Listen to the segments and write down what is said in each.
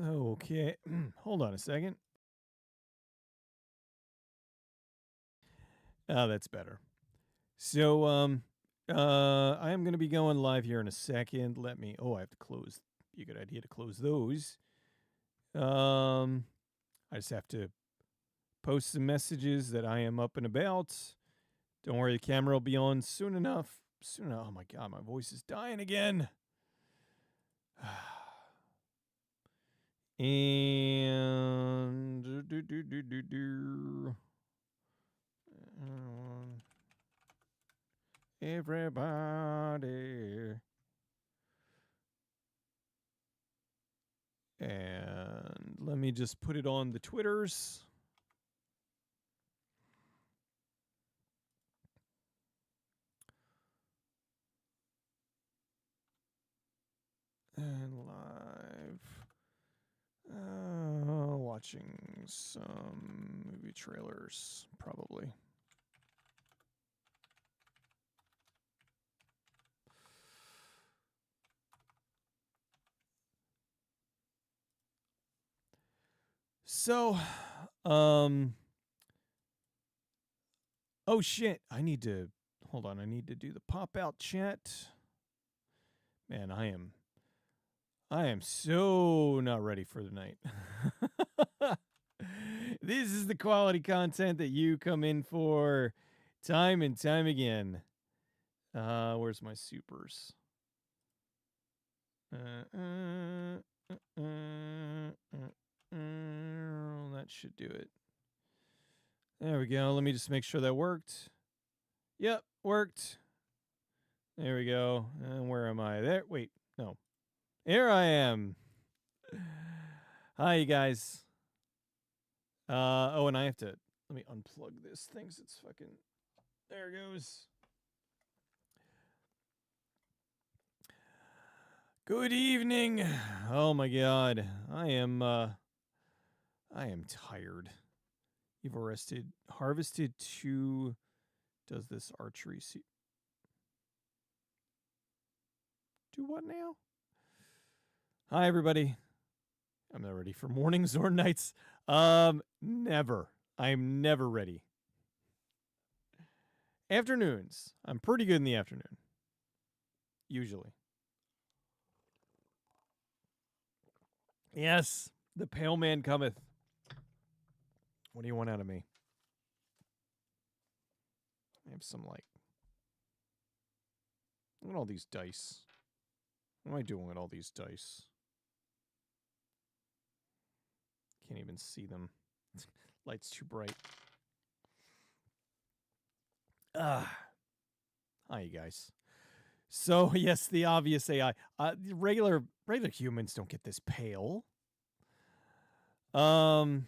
Okay. Hold on a second. Oh, that's better. So, I am going to be going live here in a second. I have to close. Be a good idea to close those. I just have to post some messages that I am up and about. Don't worry, the camera will be on soon enough. Oh my God, my voice is dying again. And everybody. And let me just put it on the Twitters. And live. Watching some movie trailers, probably. So, oh shit, I need to do the pop out chat. Man, I am so not ready for the night. This is the quality content that you come in for time and time again. Where's my supers? That should do it. There we go. Let me just make sure that worked. Yep, worked. There we go. And where am I? There. Wait, no. Here I am. Hi, you guys. And I have to let me unplug this thing. So it's fucking. There it goes. Good evening. Oh my God, I am tired. You've harvested 2. Does this archery do what now? Hi everybody. I'm not ready for mornings or nights. Never. I'm never ready. Afternoons. I'm pretty good in the afternoon. Usually. Yes, the pale man cometh. What do you want out of me? I have some like. Look at all these dice. What am I doing with all these dice? Can't even see them. Light's too bright. Hi, you guys. So yes, the obvious AI. Regular humans don't get this pale. Oh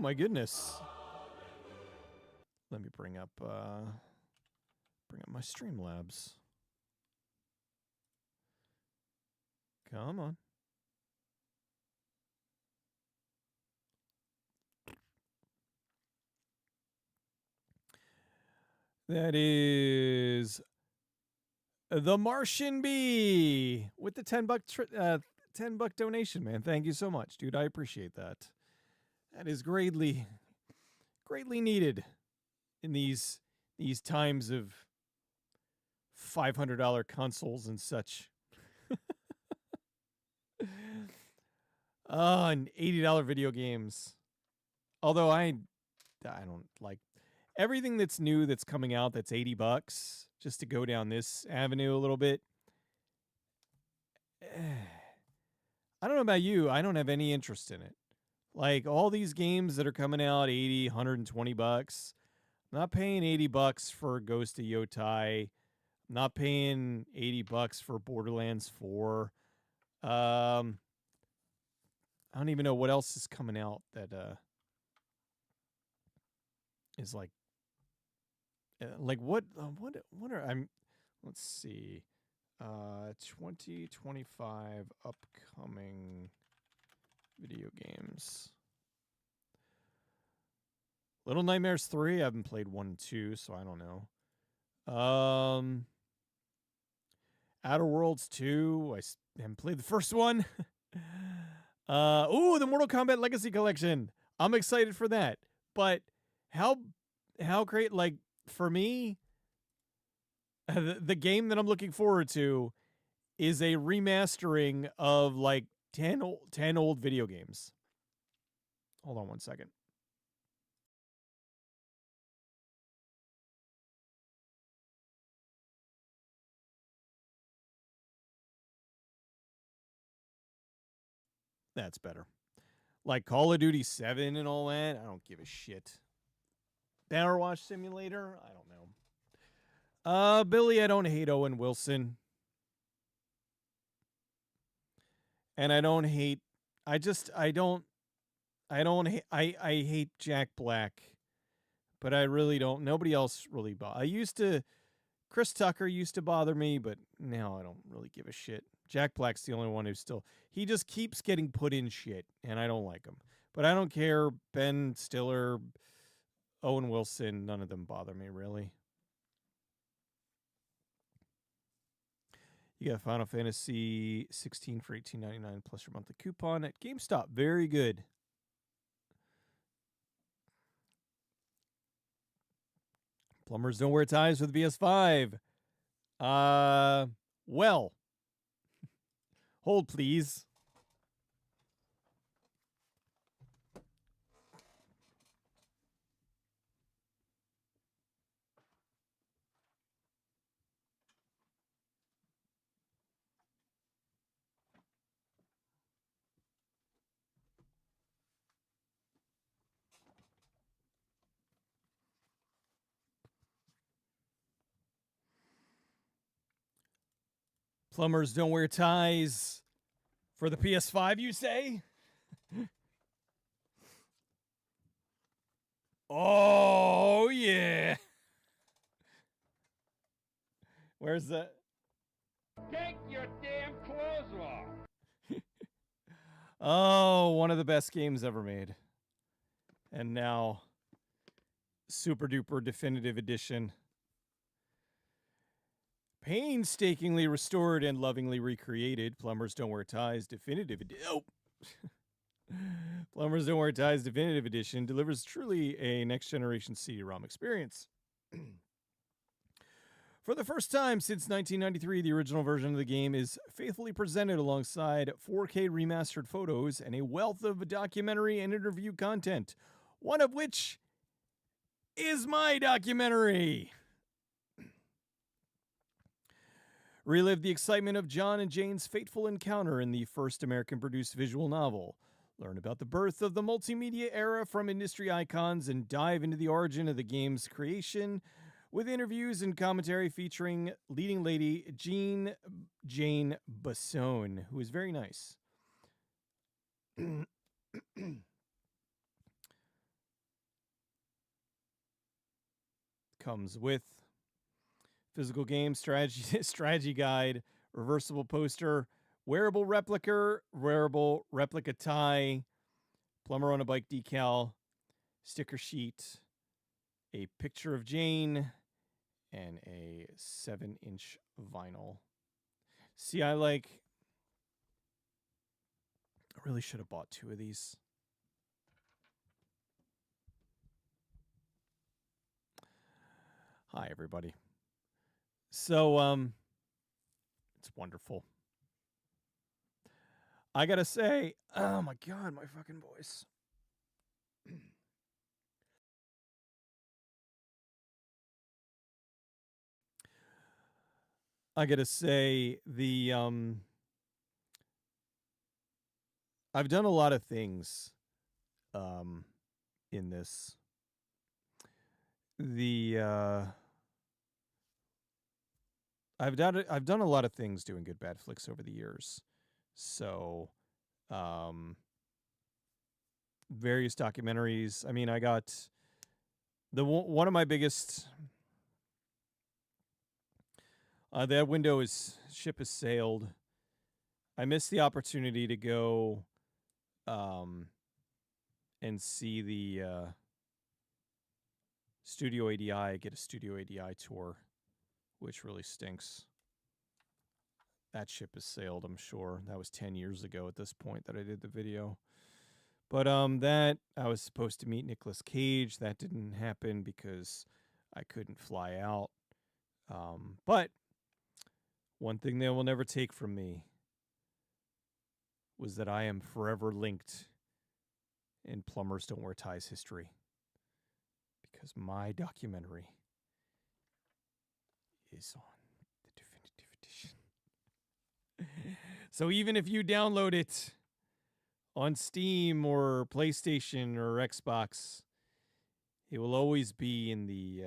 my goodness. Let me bring up my Streamlabs. Come on. That is the Martian Bee with the $10 $10 donation, man. Thank you so much, dude. I appreciate that. That is greatly needed in these times of $500 consoles and such. And $80 video games. Although I don't like everything that's new that's coming out that's $80 just to go down this avenue a little bit. I don't know about you. I don't have any interest in it. Like all these games that are coming out 80, $120. I'm not paying $80 for Ghost of Yotai. I'm not paying $80 for Borderlands 4. I don't even know what else is coming out that is like what are I'm let's see. 2025 upcoming video games. Little Nightmares 3, I haven't played 1 and 2, so I don't know. Outer Worlds 2. I haven't played the first one. The Mortal Kombat Legacy Collection. I'm excited for that. But how great, like, for me, the game that I'm looking forward to is a remastering of like 10 old video games. Hold on one second. That's better. Like Call of Duty 7 and all that. I don't give a shit. Power Wash Simulator? I don't know. Billy, I don't hate Owen Wilson. And I don't hate I hate Jack Black. But I really don't. Nobody else really Chris Tucker used to bother me, but now I don't really give a shit. Jack Black's the only one who's still... He just keeps getting put in shit, and I don't like him. But I don't care. Ben Stiller, Owen Wilson, none of them bother me, really. You got Final Fantasy 16 for $18.99 plus your monthly coupon at GameStop. Very good. Plumbers don't wear ties with PS5. Well. Hold, please. Plumbers don't wear ties for the PS5, you say? Oh, yeah. Where's that? Take your damn clothes off. Oh, one of the best games ever made. And now, super duper definitive edition. Painstakingly restored and lovingly recreated. Plumbers Don't Wear Ties Definitive Edition. Oh. Plumbers Don't Wear Ties Definitive Edition delivers truly a next generation CD-ROM experience. For the first time since 1993, the original version of the game is faithfully presented alongside 4K remastered photos and a wealth of documentary and interview content, one of which is my documentary. Relive the excitement of John and Jane's fateful encounter in the first American-produced visual novel. Learn about the birth of the multimedia era from industry icons and dive into the origin of the game's creation with interviews and commentary featuring leading lady Jane Bassone, who is very nice. Comes with physical game strategy guide, reversible poster, wearable replica tie, plumber on a bike decal, sticker sheet, a picture of Jane, and a 7-inch vinyl. See, I really should have bought 2 of these. Hi, everybody. So, it's wonderful. I gotta say, oh my God, my fucking voice. I gotta say, I've done a lot of things, in this. I've done a lot of things doing Good Bad Flicks over the years. So, various documentaries. I mean, I got one of my biggest. That ship has sailed. I missed the opportunity to go, and see the Studio ADI, get a Studio ADI tour, which really stinks. that ship has sailed, I'm sure. That was 10 years ago at this point that I did the video. But that I was supposed to meet Nicolas Cage. That didn't happen because I couldn't fly out. But one thing they will never take from me was that I am forever linked in Plumbers Don't Wear Ties history. Because my documentary is on the definitive edition. So even if you download it on Steam or PlayStation or Xbox, it will always be in the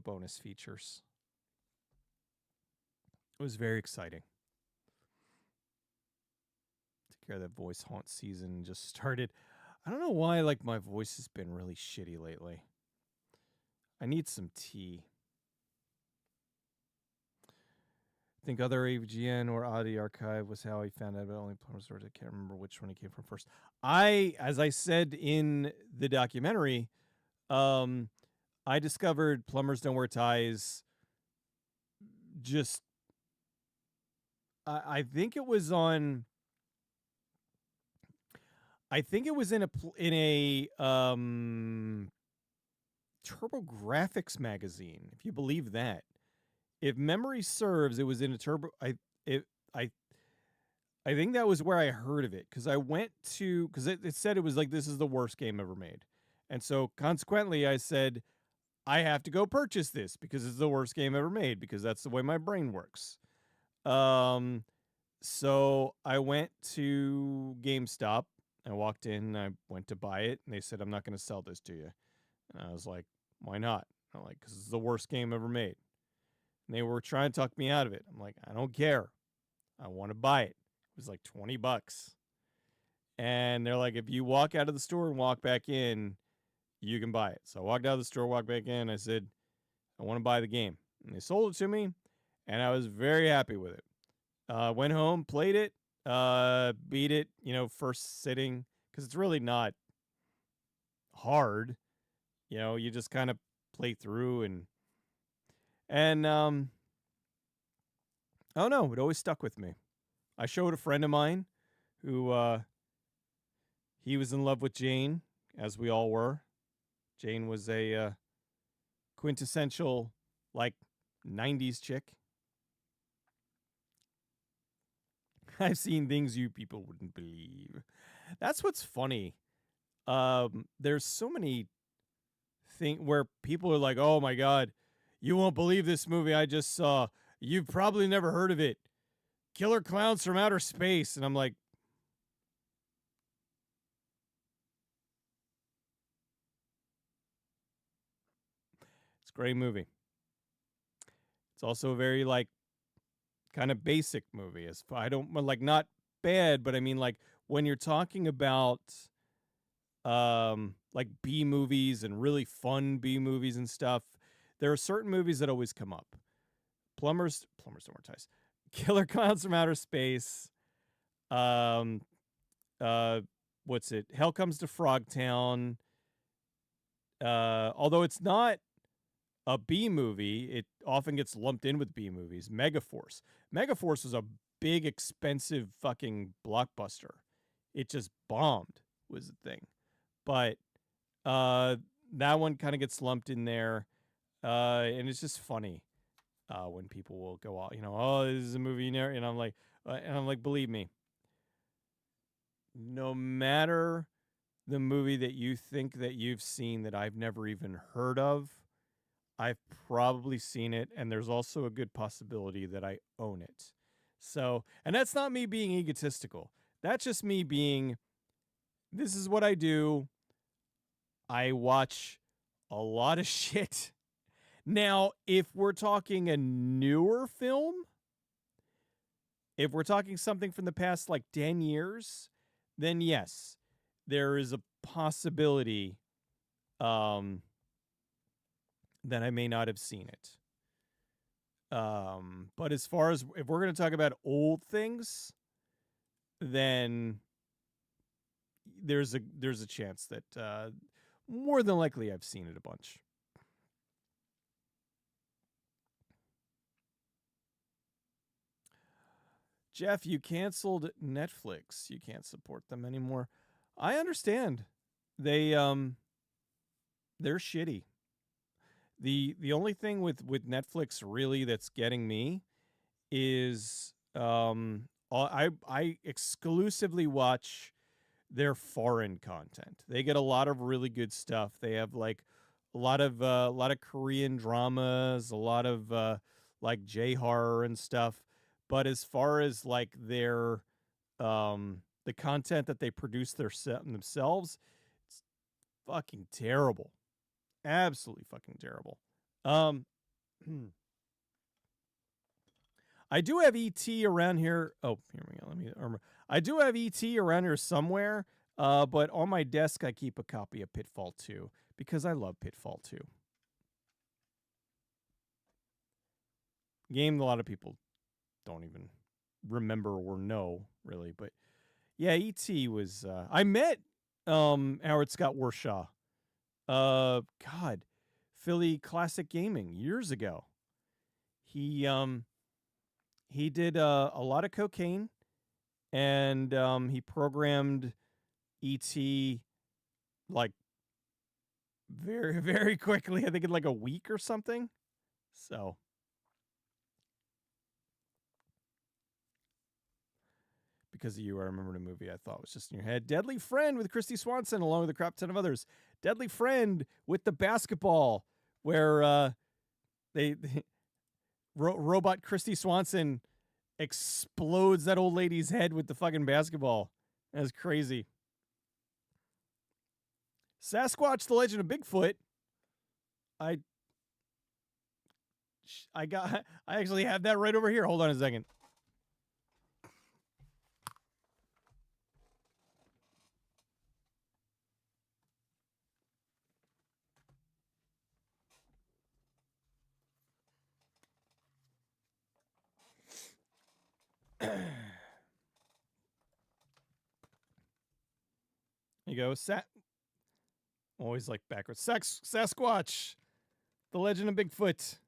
bonus features. It was very exciting. Take care of that voice haunt season just started. I don't know why like my voice has been really shitty lately. I need some tea. I think other AVGN or Oddity Archive was how I found out about only Plumbers Stores. I can't remember which one it came from first. As I said in the documentary, I discovered Plumbers Don't Wear Ties just, I think it was on, I think it was in a TurboGrafx magazine, if you believe that. If memory serves, it was in a I think that was where I heard of it, because I went to, because it said it was like, this is the worst game ever made. And so consequently I said, I have to go purchase this because it's the worst game ever made, because that's the way my brain works. So I went to GameStop. I walked in, I went to buy it, and they said, I'm not going to sell this to you. And I was like, why not? I'm like, because it's the worst game ever made. And they were trying to talk me out of it. I'm like, I don't care. I want to buy it. It was like $20. And they're like, if you walk out of the store and walk back in, you can buy it. So I walked out of the store, walked back in. I said, I want to buy the game. And they sold it to me, and I was very happy with it. Went home, played it, beat it, first sitting, because it's really not hard. You just kind of play through and I don't know, it always stuck with me. I showed a friend of mine who he was in love with Jane, as we all were. Jane was a quintessential, like, 90s chick. I've seen things you people wouldn't believe. That's what's funny. There's so many things where people are like, oh my God, you won't believe this movie I just saw. You've probably never heard of it. Killer Clowns from Outer Space. And I'm like, it's a great movie. It's also a very, like, kind of basic movie. I don't, like, not bad, but I mean, like, when you're talking about like B movies and really fun B movies and stuff, there are certain movies that always come up. Plumbers Don't Wear Ties, Killer Clowns from Outer Space, what's it? Hell Comes to Frogtown. Although it's not a B movie, it often gets lumped in with B movies. Megaforce. Megaforce was a big, expensive fucking blockbuster. It just bombed, was the thing. But that one kind of gets lumped in there. And it's just funny when people will go out, oh, this is a movie, and I'm like, believe me, no matter the movie that you think that you've seen that I've never even heard of, I've probably seen it, and there's also a good possibility that I own it. So, and that's not me being egotistical. That's just me being, this is what I do. I watch a lot of shit. Now, if we're talking a newer film, if we're talking something from the past like 10 years, then yes, there is a possibility that I may not have seen it. But as far as if we're going to talk about old things, then there's a chance that more than likely I've seen it a bunch. Jeff, you canceled Netflix. You can't support them anymore. I understand. They're shitty. The only thing with Netflix really that's getting me is I exclusively watch their foreign content. They get a lot of really good stuff. They have like a lot of Korean dramas, a lot of like J horror and stuff. But as far as like their the content that they produce themselves, it's fucking terrible. Absolutely fucking terrible. Um I do have ET around here. Oh, here we go. I do have ET around here somewhere. But on my desk I keep a copy of Pitfall 2 because I love Pitfall 2. Game a lot of people don't even remember or know really, but yeah, ET was I met Howard Scott Warshaw. God, Philly Classic Gaming years ago. He did a lot of cocaine, and he programmed ET like very very quickly. I think in like a week or something. So because of you, I remembered a movie I thought was just in your head. Deadly Friend with Christy Swanson, along with a crap ton of others. Deadly Friend with the basketball, where they robot Christy Swanson explodes that old lady's head with the fucking basketball. That's crazy. Sasquatch: The Legend of Bigfoot. I actually have that right over here. Hold on a second. You go, always like backwards. Sasquatch, The Legend of Bigfoot.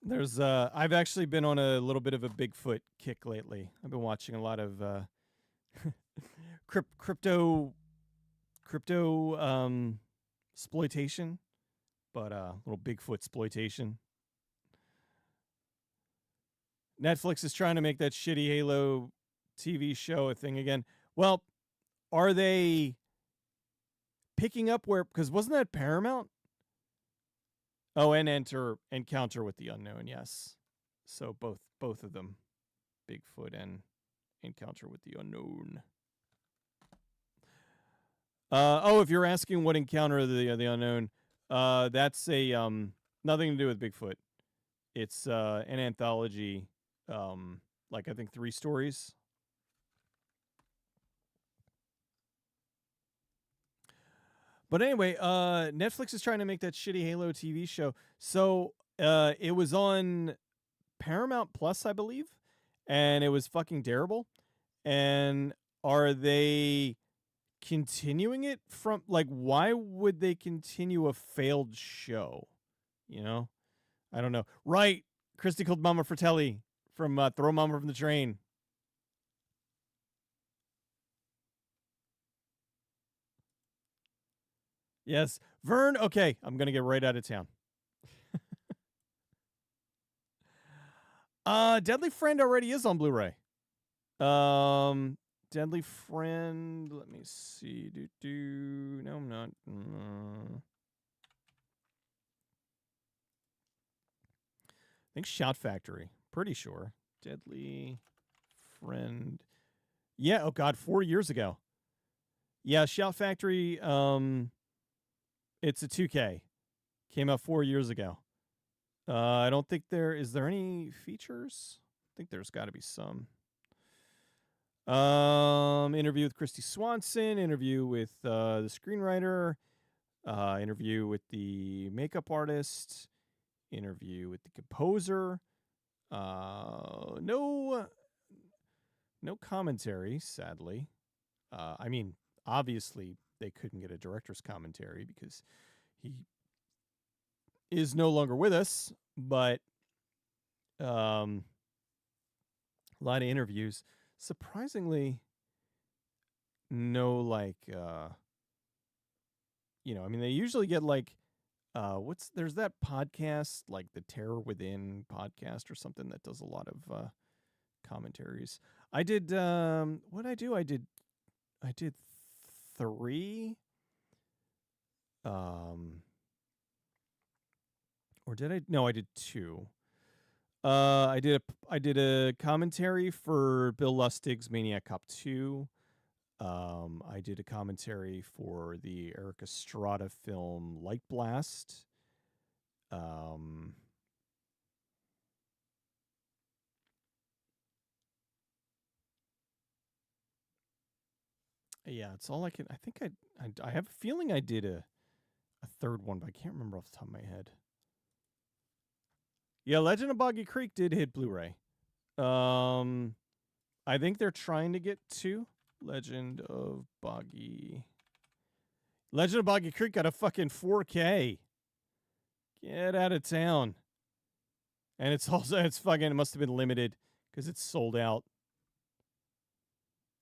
There's I've actually been on a little bit of a Bigfoot kick lately. I've been watching a lot of crypto exploitation, but little Bigfoot exploitation. Netflix is trying to make that shitty Halo TV show a thing again. Well, are they picking up where? Because wasn't that Paramount? Oh, and Encounter with the Unknown. Yes, so both of them, Bigfoot and Encounter with the Unknown. If you're asking what Encounter of the Unknown, that's a nothing to do with Bigfoot. It's an anthology. Like I think 3 stories. But anyway, Netflix is trying to make that shitty Halo TV show. So it was on Paramount Plus, I believe, and it was fucking terrible. And are they continuing it from like? Why would they continue a failed show? You know, I don't know. Right, Christy called Mama Fratelli from Throw Mama from the Train. Yes, Vern. Okay, I'm gonna get right out of town. Deadly Friend already is on Blu-ray. Deadly Friend. Let me see. No, I'm not. I think Shout Factory. Pretty sure. Deadly Friend. Yeah. Oh God, 4 years ago. Yeah, Shout Factory. It's a 2K. Came out 4 years ago. I don't think is there any features? I think there's got to be some. Interview with Christy Swanson. Interview with the screenwriter. Interview with the makeup artist. Interview with the composer. No commentary, sadly. I mean, obviously they couldn't get a director's commentary because He is no longer with us, but a lot of interviews. Surprisingly, no I mean, they usually get there's that podcast, like the Terror Within podcast or something that does a lot of commentaries. I did what did I do? I did 3 or did I? No, I did 2. I did a commentary for Bill Lustig's Maniac Cop 2. I did a commentary for the Eric Estrada film Light Blast. Yeah, it's all I can. I think I have a feeling I did a third one, but I can't remember off the top of my head. Yeah, Legend of Boggy Creek did hit Blu-ray. I think they're trying to get 2. Legend of Boggy Creek got a fucking 4K. Get out of town. And it's it must have been limited because it's sold out.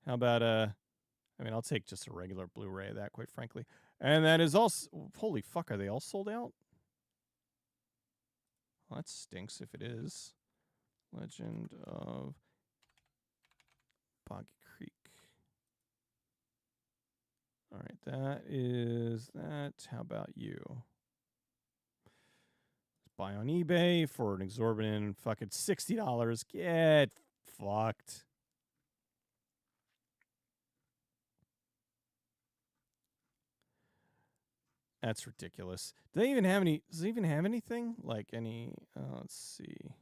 How about I mean, I'll take just a regular Blu-ray of that, quite frankly. And that is also, holy fuck, are they all sold out? Well, that stinks if it is. Legend of Boggy Creek. All right, that is that. How about you? Buy on eBay for an exorbitant fucking $60. Get fucked. That's ridiculous. Do they even have any? Does it even have anything? Like any? Let's see.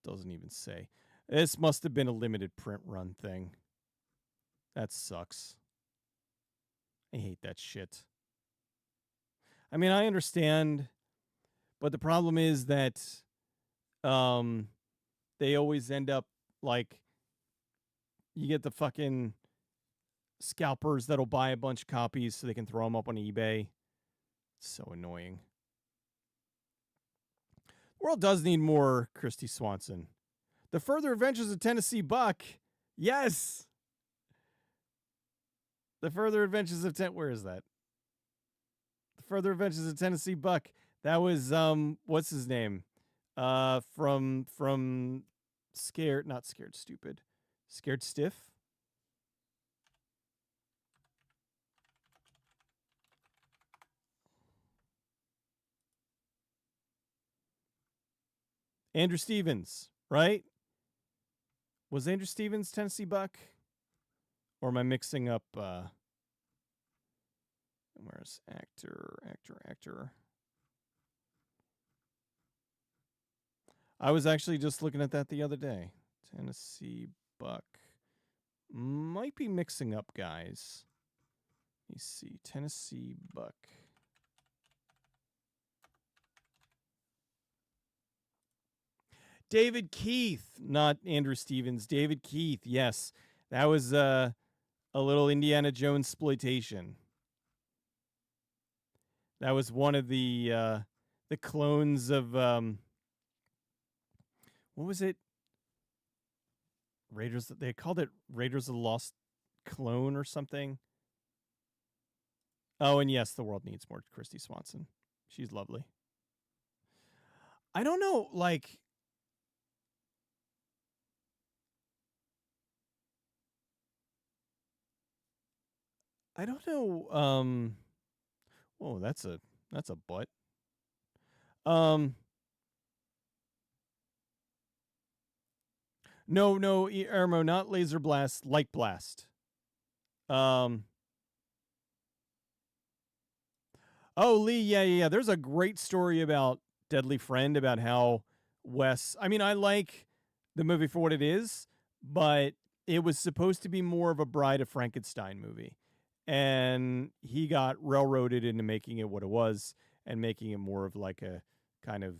Doesn't even say. This must have been a limited print run thing. That sucks. I hate that shit. I mean, I understand, but the problem is that they always end up like you get the fucking scalpers that'll buy a bunch of copies so they can throw them up on eBay. It's so annoying. The world does need more Christy Swanson. The Further Adventures of Tennessee Buck. Yes. The Further Adventures of where is that? The Further Adventures of Tennessee Buck. That was what's his name? From not Scared Stupid. Scared Stiff. Andrew Stevens, right? Was Andrew Stevens Tennessee Buck? Or am I mixing up where's actor? I was actually just looking at that the other day. Tennessee Buck. Might be mixing up guys. Let me see. Tennessee Buck. David Keith, not Andrew Stevens. David Keith, yes. That was a little Indiana Jones exploitation. That was one of the clones of what was it? Raiders. They called it Raiders of the Lost Clone or something. Oh, and yes, the world needs more Christy Swanson. She's lovely. I don't know, like. I don't know. Oh, that's a butt. No, Ermo, not Laser Blast, Light Blast. Oh, Lee, yeah. There's a great story about Deadly Friend, about how Wes. I mean, I like the movie for what it is, but it was supposed to be more of a Bride of Frankenstein movie. And he got railroaded into making it what it was and making it more of like a kind of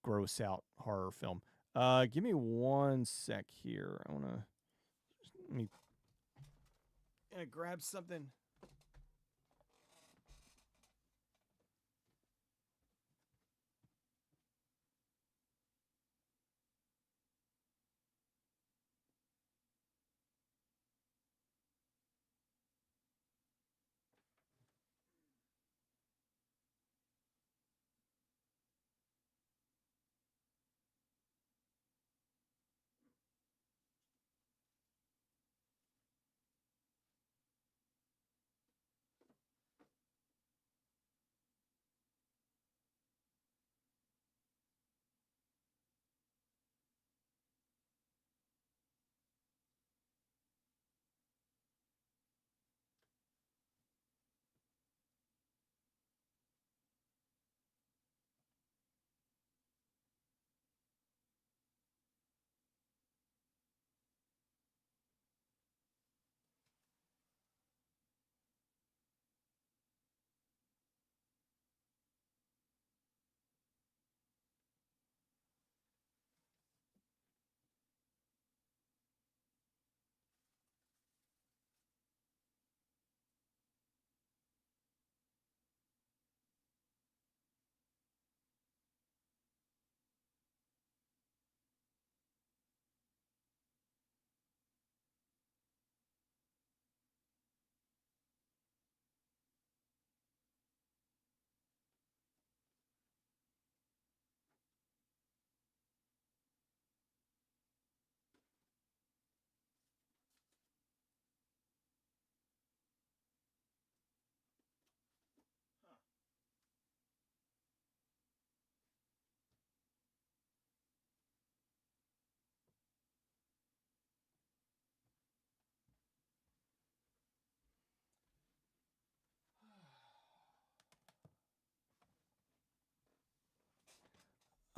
gross out horror film. Give me 1 sec here. Let me grab something.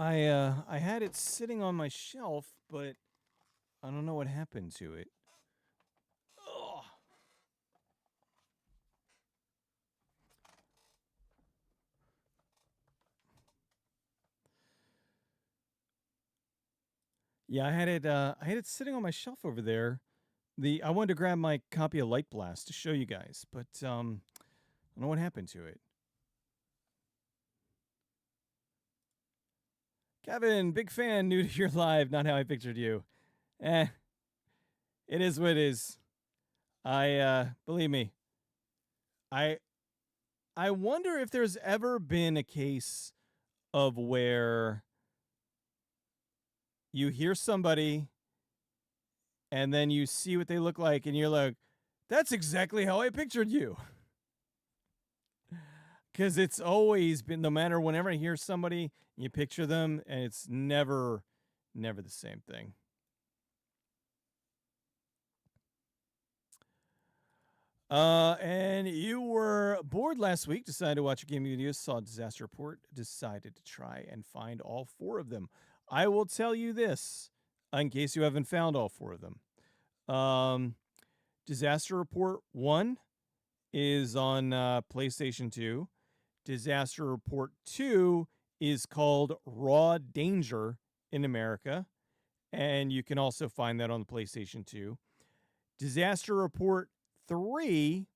I had it sitting on my shelf, but I don't know what happened to it. Ugh. Yeah, I had it sitting on my shelf over there. I wanted to grab my copy of Light Blast to show you guys, but I don't know what happened to it. Kevin, big fan, new to your live, not how I pictured you. Eh, it is what it is. Believe me, I I wonder if there's ever been a case of where you hear somebody and then you see what they look like and you're like, that's exactly how I pictured you. Because it's always been, no matter whenever I hear somebody, you picture them and it's never the same thing. And you were bored last week, decided to watch a gaming video, saw Disaster Report, decided to try and find all 4 of them. I will tell you this, in case you haven't found all 4 of them. Disaster Report 1 is on PlayStation 2. Disaster Report 2 is called Raw Danger in America, and you can also find that on the PlayStation 2. Disaster Report 3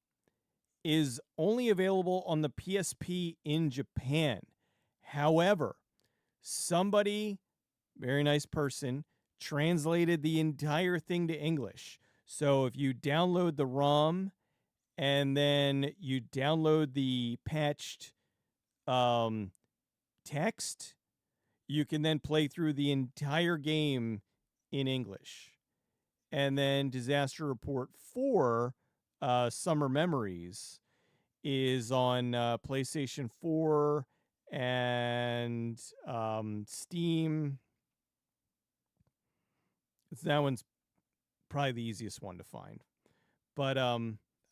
is only available on the PSP in Japan. However, somebody, very nice person, translated the entire thing to English. So if you download the ROM and then you download the patched text, you can then play through the entire game in English. And then Disaster Report 4, Summer Memories, is on PlayStation 4 and Steam. That one's probably the easiest one to find. But I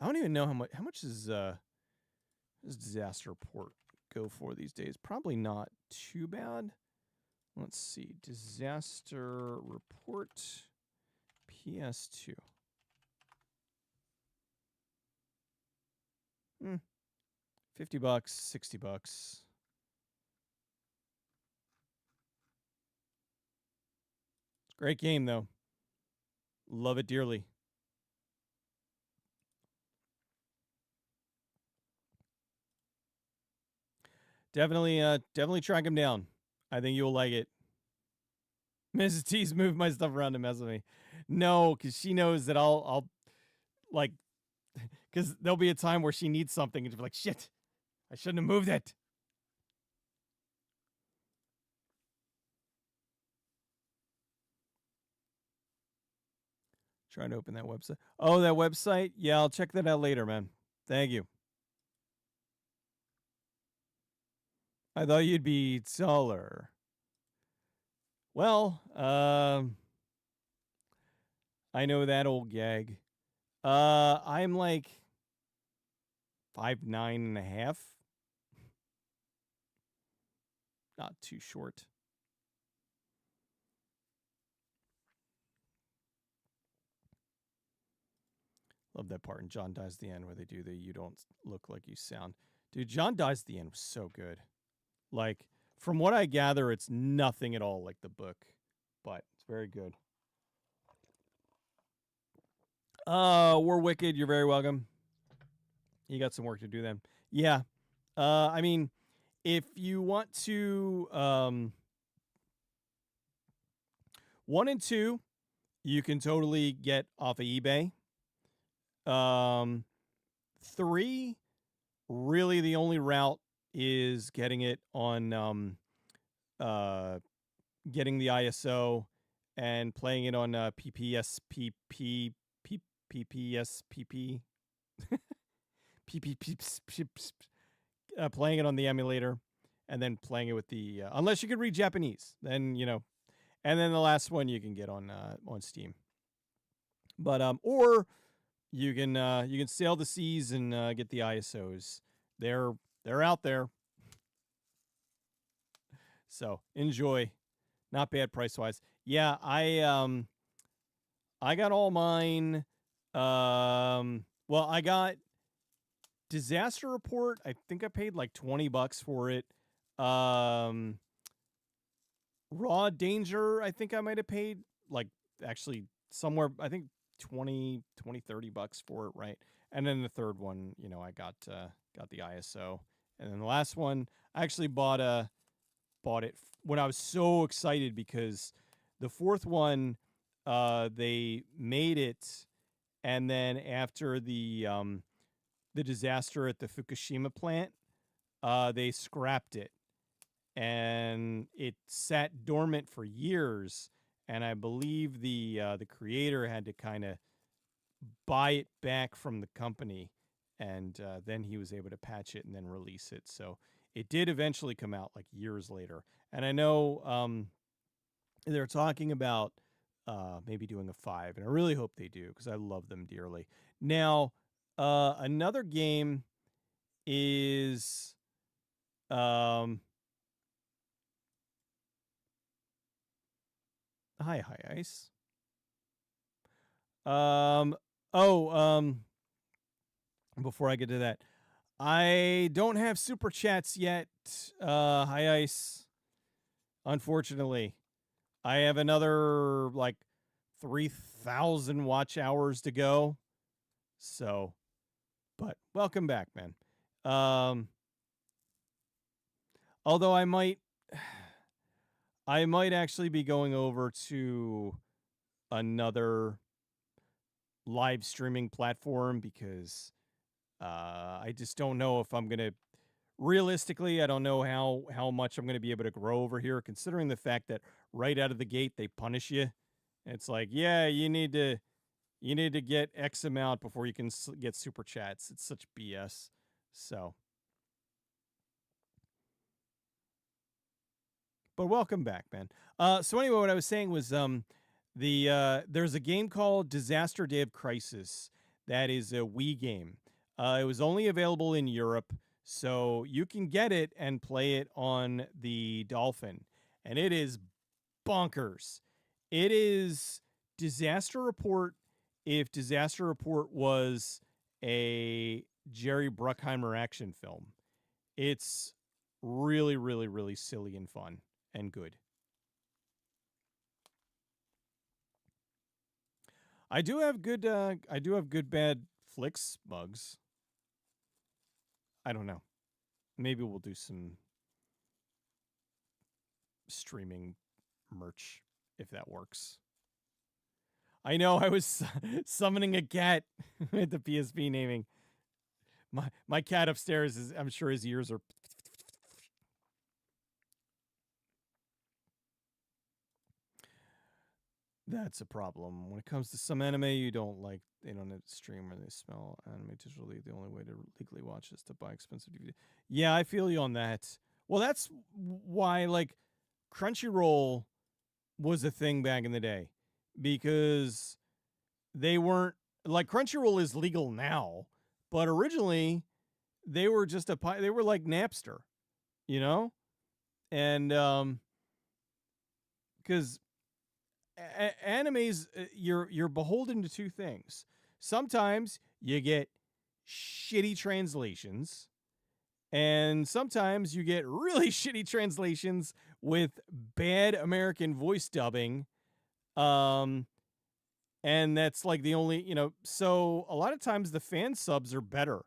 don't even know how much does Disaster Report go for these days? Probably not too bad. Let's see. Disaster Report PS2. $50, $60. Great game though. Love it dearly. Definitely track him down. I think you'll like it. Mrs. T's moved my stuff around to mess with me. No, because she knows that I'll like, because there'll be a time where she needs something and she'll be like, shit, I shouldn't have moved it. Trying to open that website. Oh, that website? Yeah, I'll check that out later, man. Thank you. I thought you'd be taller. Well, I know that old gag. I'm like 5'9.5". Not too short. Love that part in John Dies at the End where they do the "you don't look like you sound." Dude, John Dies at the End was so good. Like, from what I gather, it's nothing at all like the book, but it's very good. We're Wicked. You're very welcome. You got some work to do then. Yeah. I mean, if you want to, 1 and 2, you can totally get off of eBay. 3, really the only route is getting it on, getting the ISO and playing it on PPSPP, PPSPP, playing it on the emulator, and then playing it with the unless you could read Japanese, then and then the last one you can get on Steam. But or you can sail the seas and get the ISOs. They're out there. So enjoy. Not bad price wise. Yeah, I got all mine. Well, I got Disaster Report. I think I paid like $20 for it. Um, Raw Danger. I think I might have paid like actually somewhere. I think 20, $30 for it, right? And then the third one, I got the ISO, and then the last one, I actually bought it when I was so excited because the fourth one, they made it, and then after the disaster at the Fukushima plant, they scrapped it, and it sat dormant for years. And I believe the creator had to kind of buy it back from the company, and then he was able to patch it and then release it. So it did eventually come out like years later. And I know they're talking about maybe doing a 5, and I really hope they do because I love them dearly. Now, another game is hi ice. Before I get to that, I don't have super chats yet. Hi ice. Unfortunately, I have another like 3,000 watch hours to go. So, but welcome back, man. Although I might actually be going over to another live streaming platform because I just don't know if I'm going to realistically, I don't know how much I'm going to be able to grow over here, considering the fact that right out of the gate they punish you. It's like, yeah, you need to get X amount before you can get super chats. It's such BS. So, but welcome back, man. So anyway, what I was saying was, there's a game called Disaster Day of Crisis that is a Wii game. It was only available in Europe, so you can get it and play it on the Dolphin, and it is bonkers. It is Disaster Report if Disaster Report was a Jerry Bruckheimer action film. It's really, really, really silly and fun and good. I do have good bad flicks bugs. I don't know. Maybe we'll do some streaming merch if that works. I know I was summoning a cat with the PSP naming. My cat upstairs is, I'm sure his ears are. That's a problem. When it comes to some anime you don't like, they don't have to stream or they smell anime digitally. The only way to legally watch is to buy expensive DVD. Yeah, I feel you on that. Well, that's why like Crunchyroll was a thing back in the day, because they weren't like, Crunchyroll is legal now, but originally they were just they were like Napster, and because animes, you're beholden to two things. Sometimes you get shitty translations, and sometimes you get really shitty translations with bad American voice dubbing. And that's like the only, so a lot of times the fan subs are better.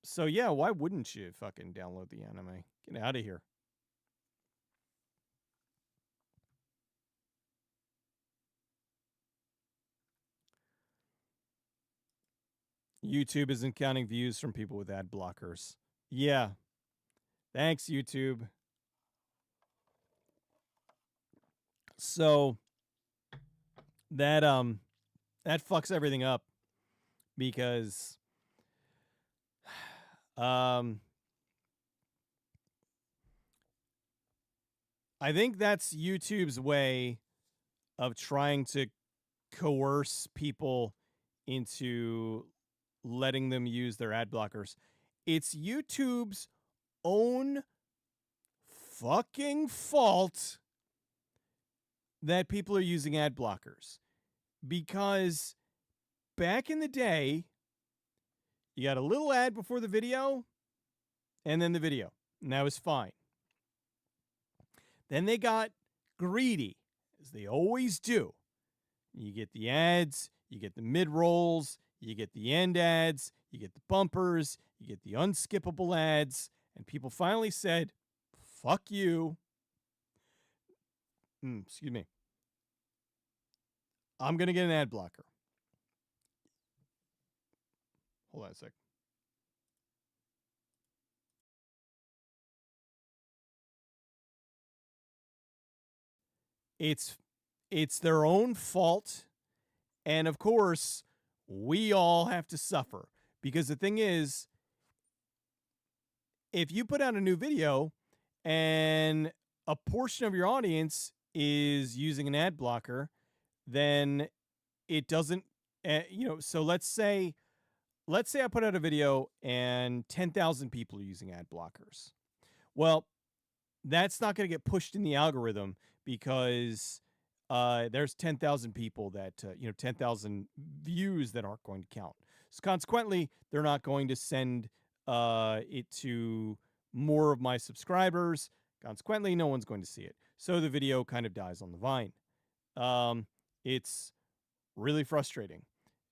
So yeah, why wouldn't you fucking download the anime? Get out of here. YouTube isn't counting views from people with ad blockers. Yeah. Thanks, YouTube. So that fucks everything up because I think that's YouTube's way of trying to coerce people into letting them use their ad blockers. It's YouTube's own fucking fault that people are using ad blockers. Because back in the day, you got a little ad before the video and then the video. And that was fine. Then they got greedy, as they always do. You get the ads, you get the mid-rolls, you get the end ads, you get the bumpers, you get the unskippable ads, and people finally said, fuck you. Excuse me. I'm going to get an ad blocker. Hold on a sec. It's their own fault. And of course, we all have to suffer. Because the thing is, if you put out a new video and a portion of your audience is using an ad blocker, then it doesn't, so let's say I put out a video and 10,000 people are using ad blockers. Well, that's not going to get pushed in the algorithm because there's 10,000 people that, 10,000 views that aren't going to count. So consequently, they're not going to send it to more of my subscribers. Consequently, no one's going to see it. So the video kind of dies on the vine. It's really frustrating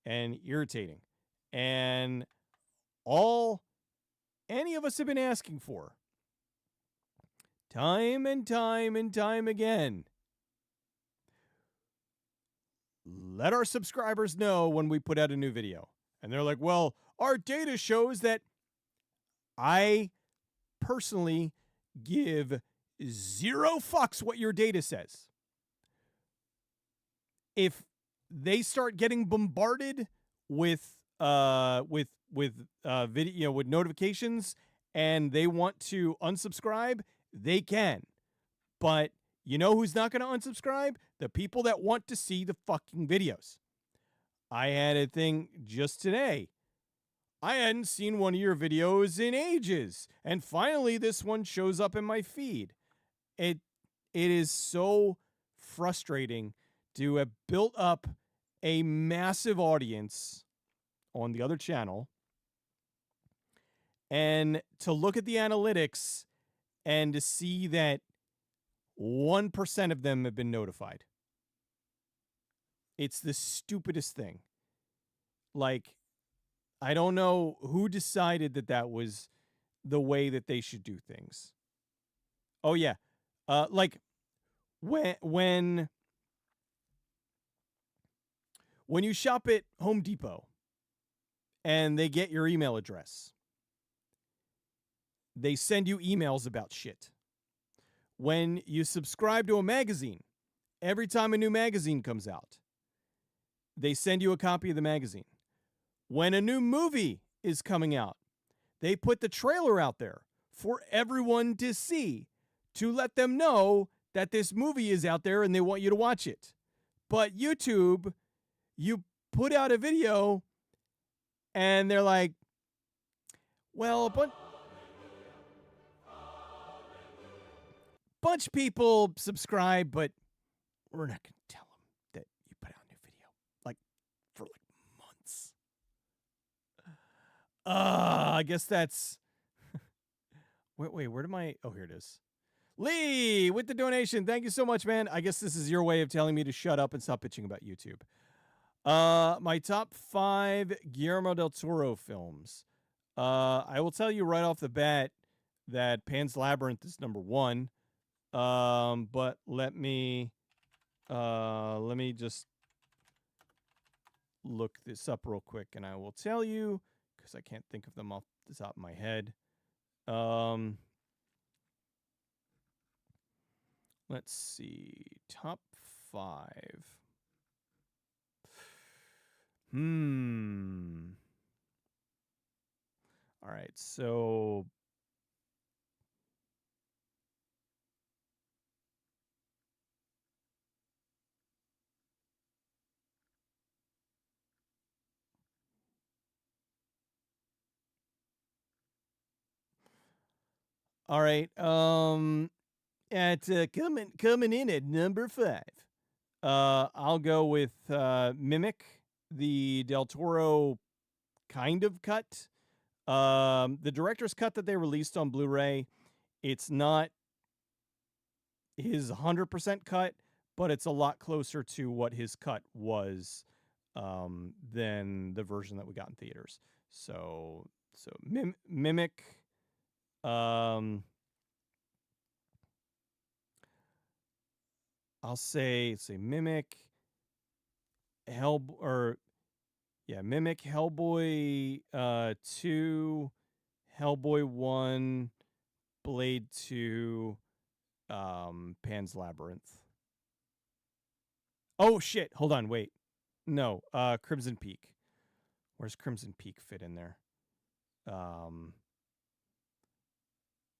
and irritating. And all any of us have been asking for, time and time and time again, let our subscribers know when we put out a new video. And they're like, well, our data shows that. I personally give zero fucks what your data says. If they start getting bombarded with video, with notifications, and they want to unsubscribe, they can. But you know who's not going to unsubscribe? The people that want to see the fucking videos. I had a thing just today. I hadn't seen one of your videos in ages, and finally this one shows up in my feed. It is so frustrating to have built up a massive audience on the other channel and to look at the analytics and to see that 1% of them have been notified. It's the stupidest thing. Like, I don't know who decided that was the way that they should do things. Oh, yeah. Like, when you shop at Home Depot and they get your email address, they send you emails about shit. When you subscribe to a magazine, every time a new magazine comes out, they send you a copy of the magazine. When a new movie is coming out, they put the trailer out there for everyone to see to let them know that this movie is out there and they want you to watch it. But YouTube, you put out a video and they're like, well, a bunch of people subscribe, but we're not going to tell them that you put out a new video. For months. I guess that's... Wait, where did my... Oh, here it is. Lee, with the donation. Thank you so much, man. I guess this is your way of telling me to shut up and stop bitching about YouTube. My top 5 Guillermo del Toro films. I will tell you right off the bat that Pan's Labyrinth is number 1. But let me just look this up real quick, and I will tell you, because I can't think of them off the top of my head. Let's see. Top 5. All right, so... All right. At coming in at number 5. I'll go with Mimic, the Del Toro kind of cut. The director's cut that they released on Blu-ray, it's not his 100% cut, but it's a lot closer to what his cut was than the version that we got in theaters. So Mimic. I'll say Mimic, Mimic, Hellboy 2, Hellboy 1, Blade 2, Pan's Labyrinth. Oh shit! Hold on, wait. No, Crimson Peak. Where's Crimson Peak fit in there?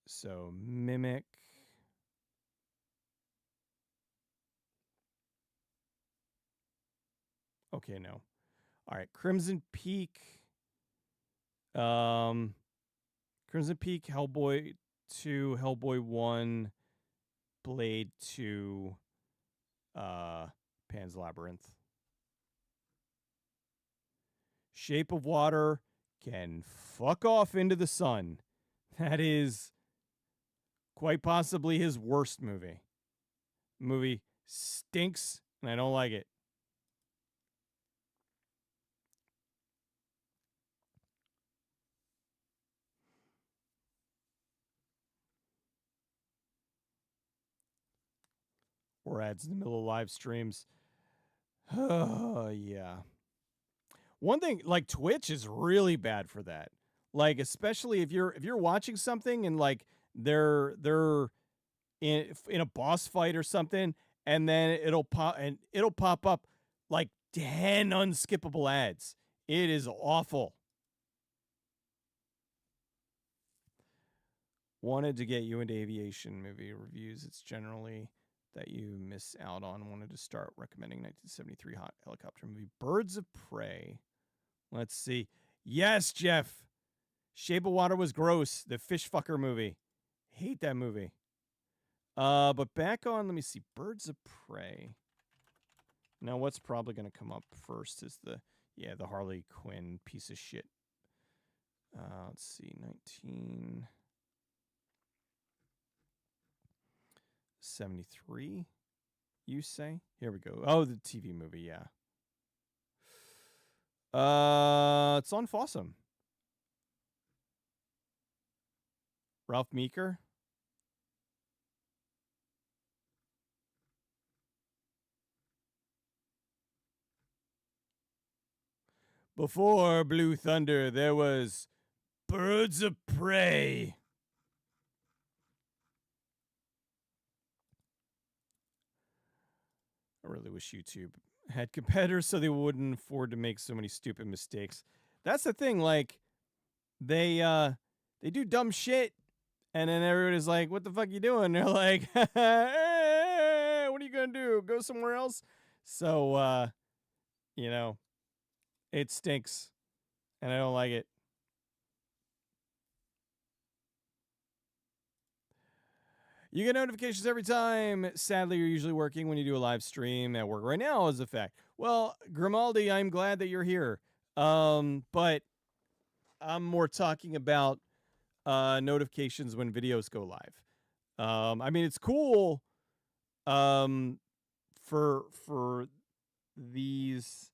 So Mimic. Okay, no. All right, Crimson Peak. Crimson Peak, Hellboy 2, Hellboy 1, Blade 2, Pan's Labyrinth. Shape of Water can fuck off into the sun. That is quite possibly his worst movie. Movie stinks, and I don't like it. Or ads in the middle of live streams. Oh, yeah. One thing, like Twitch is really bad for that. Like, especially if you're watching something and like they're in a boss fight or something, and then it'll pop up like 10 unskippable ads. It is awful. Wanted to get you into aviation movie reviews. It's generally that you miss out on. Wanted to start recommending 1973 hot helicopter movie Birds of Prey. Let's see. Yes, Jeff. Shape of Water was gross. The fish fucker movie. Hate that movie. But back on, let me see. Birds of Prey. Now, what's probably going to come up first is the Harley Quinn piece of shit. Let's see. 1973, you say? Here we go. Oh, the TV movie, yeah. It's on Fossum. Ralph Meeker. Before Blue Thunder, there was Birds of Prey. I really wish YouTube had competitors so they wouldn't afford to make so many stupid mistakes. That's the thing, like, they do dumb shit, and then everybody's like, what the fuck you doing? They're like, hey, what are you gonna do? Go somewhere else? So, it stinks, and I don't like it. You get notifications every time. Sadly, you're usually working when you do a live stream at work right now, is a fact. Well, Grimaldi, I'm glad that you're here. But I'm more talking about notifications when videos go live. I mean, it's cool for these,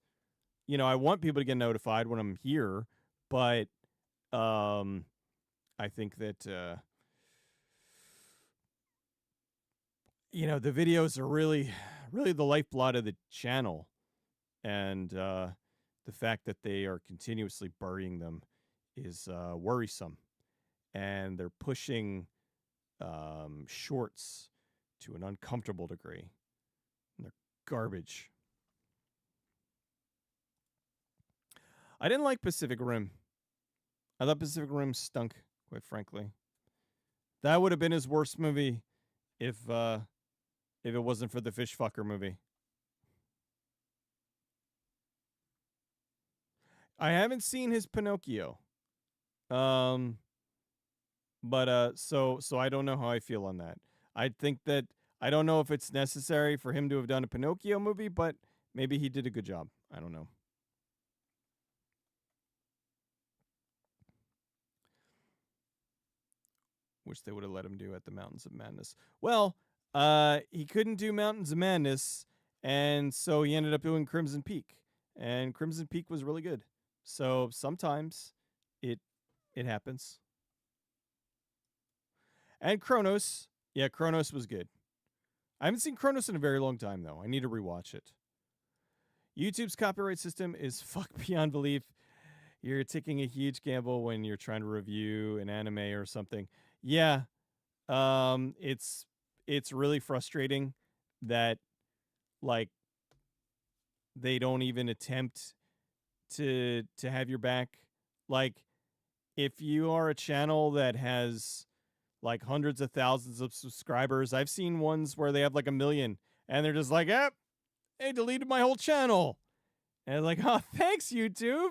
I want people to get notified when I'm here, but I think that the videos are really the lifeblood of the channel, and the fact that they are continuously burying them is worrisome, and they're pushing shorts to an uncomfortable degree, and they're garbage. I didn't like Pacific Rim. I thought Pacific Rim stunk, quite frankly. That would have been his worst movie if it wasn't for the fish fucker movie. I haven't seen his Pinocchio. But so I don't know how I feel on that. I think that I don't know if it's necessary for him to have done a Pinocchio movie, but maybe he did a good job. I don't know. Wish they would have let him do At the Mountains of Madness. Well, he couldn't do Mountains of Madness, and so he ended up doing Crimson Peak, and Crimson Peak was really good. So sometimes it happens. And Kronos, yeah, Kronos was good. I haven't seen Kronos in a very long time though. I need to rewatch it. YouTube's copyright system is fuck beyond belief. You're taking a huge gamble when you're trying to review an anime or something. Yeah, it's really frustrating that like they don't even attempt to have your back. Like if you are a channel that has like hundreds of thousands of subscribers, I've seen ones where they have like 1 million and they're just like, they deleted my whole channel. And like, oh, thanks, YouTube.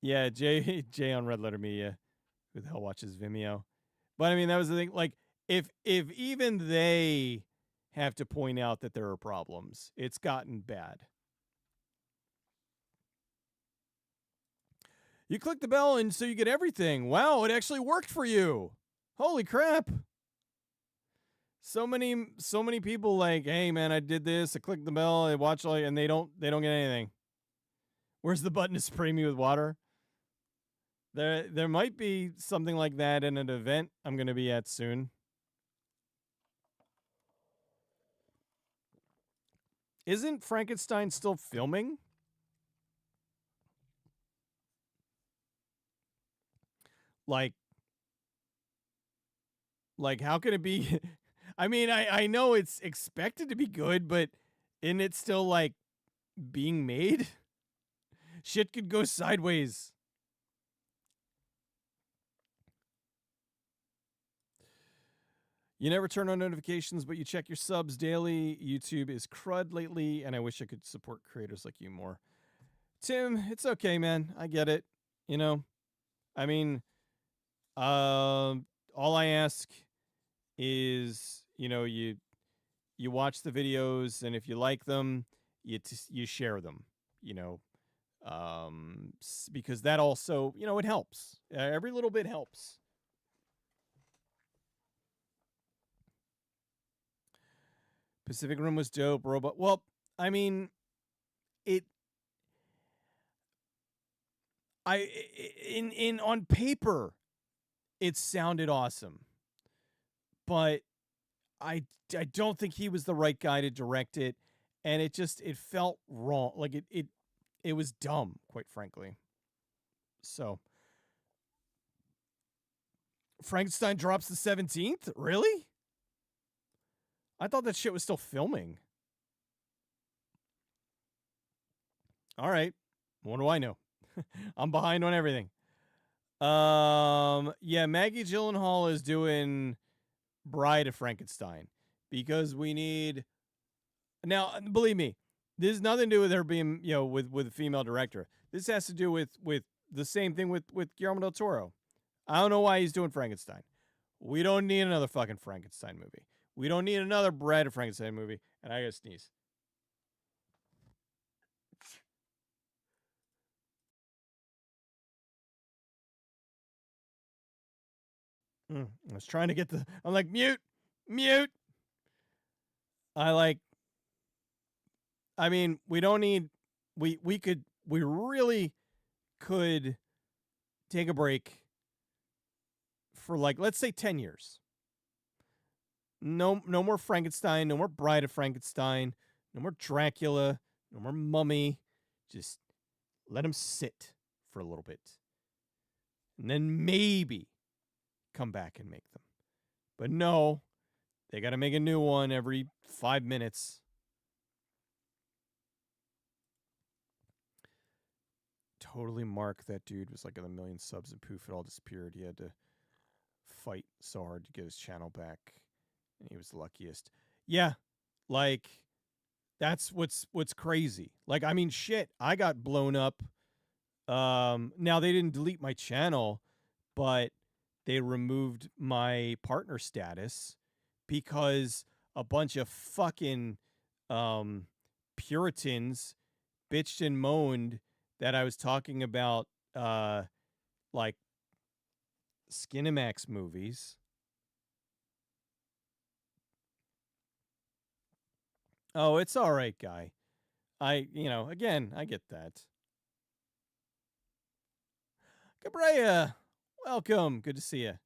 Yeah, Jay on Red Letter Media. Who the hell watches Vimeo? But I mean, that was the thing. Like, if even they have to point out that there are problems, it's gotten bad. You click the bell and so you get everything. Wow, it actually worked for you. Holy crap. So many people like, hey man, I did this, I clicked the bell, I watch all, and they don't get anything. Where's the button to spray me with water? There might be something like that in an event I'm going to be at soon. Isn't Frankenstein still filming? Like how can it be? I mean, I know it's expected to be good, but isn't it still like being made? Shit could go sideways. You never turn on notifications, but you check your subs daily. YouTube is crud lately, and I wish I could support creators like you more. Tim, it's okay, man. I get it. You know, I mean, all I ask is, you watch the videos, and if you like them, you share them. Because that also, it helps. Every little bit helps. Pacific Rim was dope. Robot. Well, I mean, on paper, it sounded awesome, but I don't think he was the right guy to direct it, and it felt wrong. Like it was dumb, quite frankly. So, Frankenstein drops the 17th? Really? I thought that shit was still filming. All right. What do I know? I'm behind on everything. Yeah, Maggie Gyllenhaal is doing Bride of Frankenstein because we need. Now, believe me, this has nothing to do with her being, with a female director. This has to do with the same thing with Guillermo del Toro. I don't know why he's doing Frankenstein. We don't need another fucking Frankenstein movie. We don't need another Bride of Frankenstein movie. And I gotta sneeze. I was trying to get I'm like, mute. I mean, we don't need, we really could take a break for like, let's say 10 years. No more Frankenstein, no more Bride of Frankenstein, no more Dracula, no more Mummy. Just let them sit for a little bit. And then maybe come back and make them. But no, they got to make a new one every 5 minutes. Totally Mark, that dude was like at 1 million subs and poof, it all disappeared. He had to fight so hard to get his channel back. And he was the luckiest. Yeah, like that's what's crazy. Like, I mean, shit, I got blown up. Now they didn't delete my channel, but they removed my partner status because a bunch of fucking Puritans bitched and moaned that I was talking about like Skinemax movies. Oh, it's all right, guy. Again, I get that. Cabrera, welcome. Good to see you.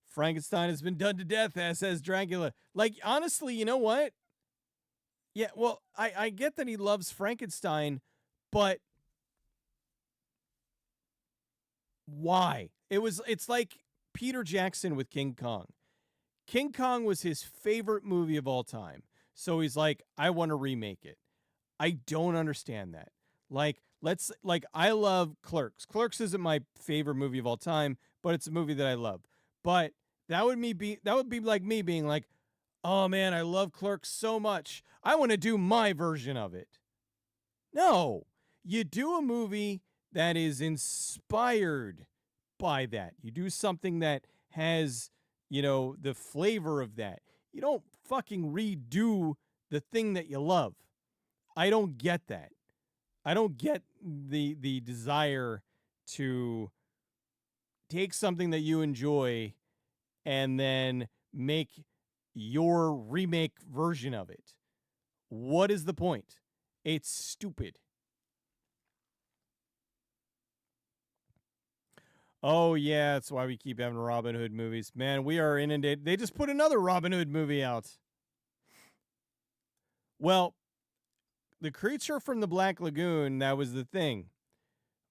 Frankenstein has been done to death, as says Dracula. Like, honestly, you know what? Yeah, well, I get that he loves Frankenstein, but why? It's like Peter Jackson with King Kong. King Kong was his favorite movie of all time. So he's like, I want to remake it. I don't understand that. I love Clerks. Clerks isn't my favorite movie of all time, but it's a movie that I love. But that would be like me being like, oh man, I love Clerks so much. I want to do my version of it. No, you do a movie that is inspired by that. You do something that has, the flavor of that. You don't fucking redo the thing that you love. I don't get that. I don't get the desire to take something that you enjoy and then make your remake version of it. What is the point? It's stupid. Oh, yeah, that's why we keep having Robin Hood movies. Man, we are inundated. They just put another Robin Hood movie out. Well, the creature from the Black Lagoon, that was the thing.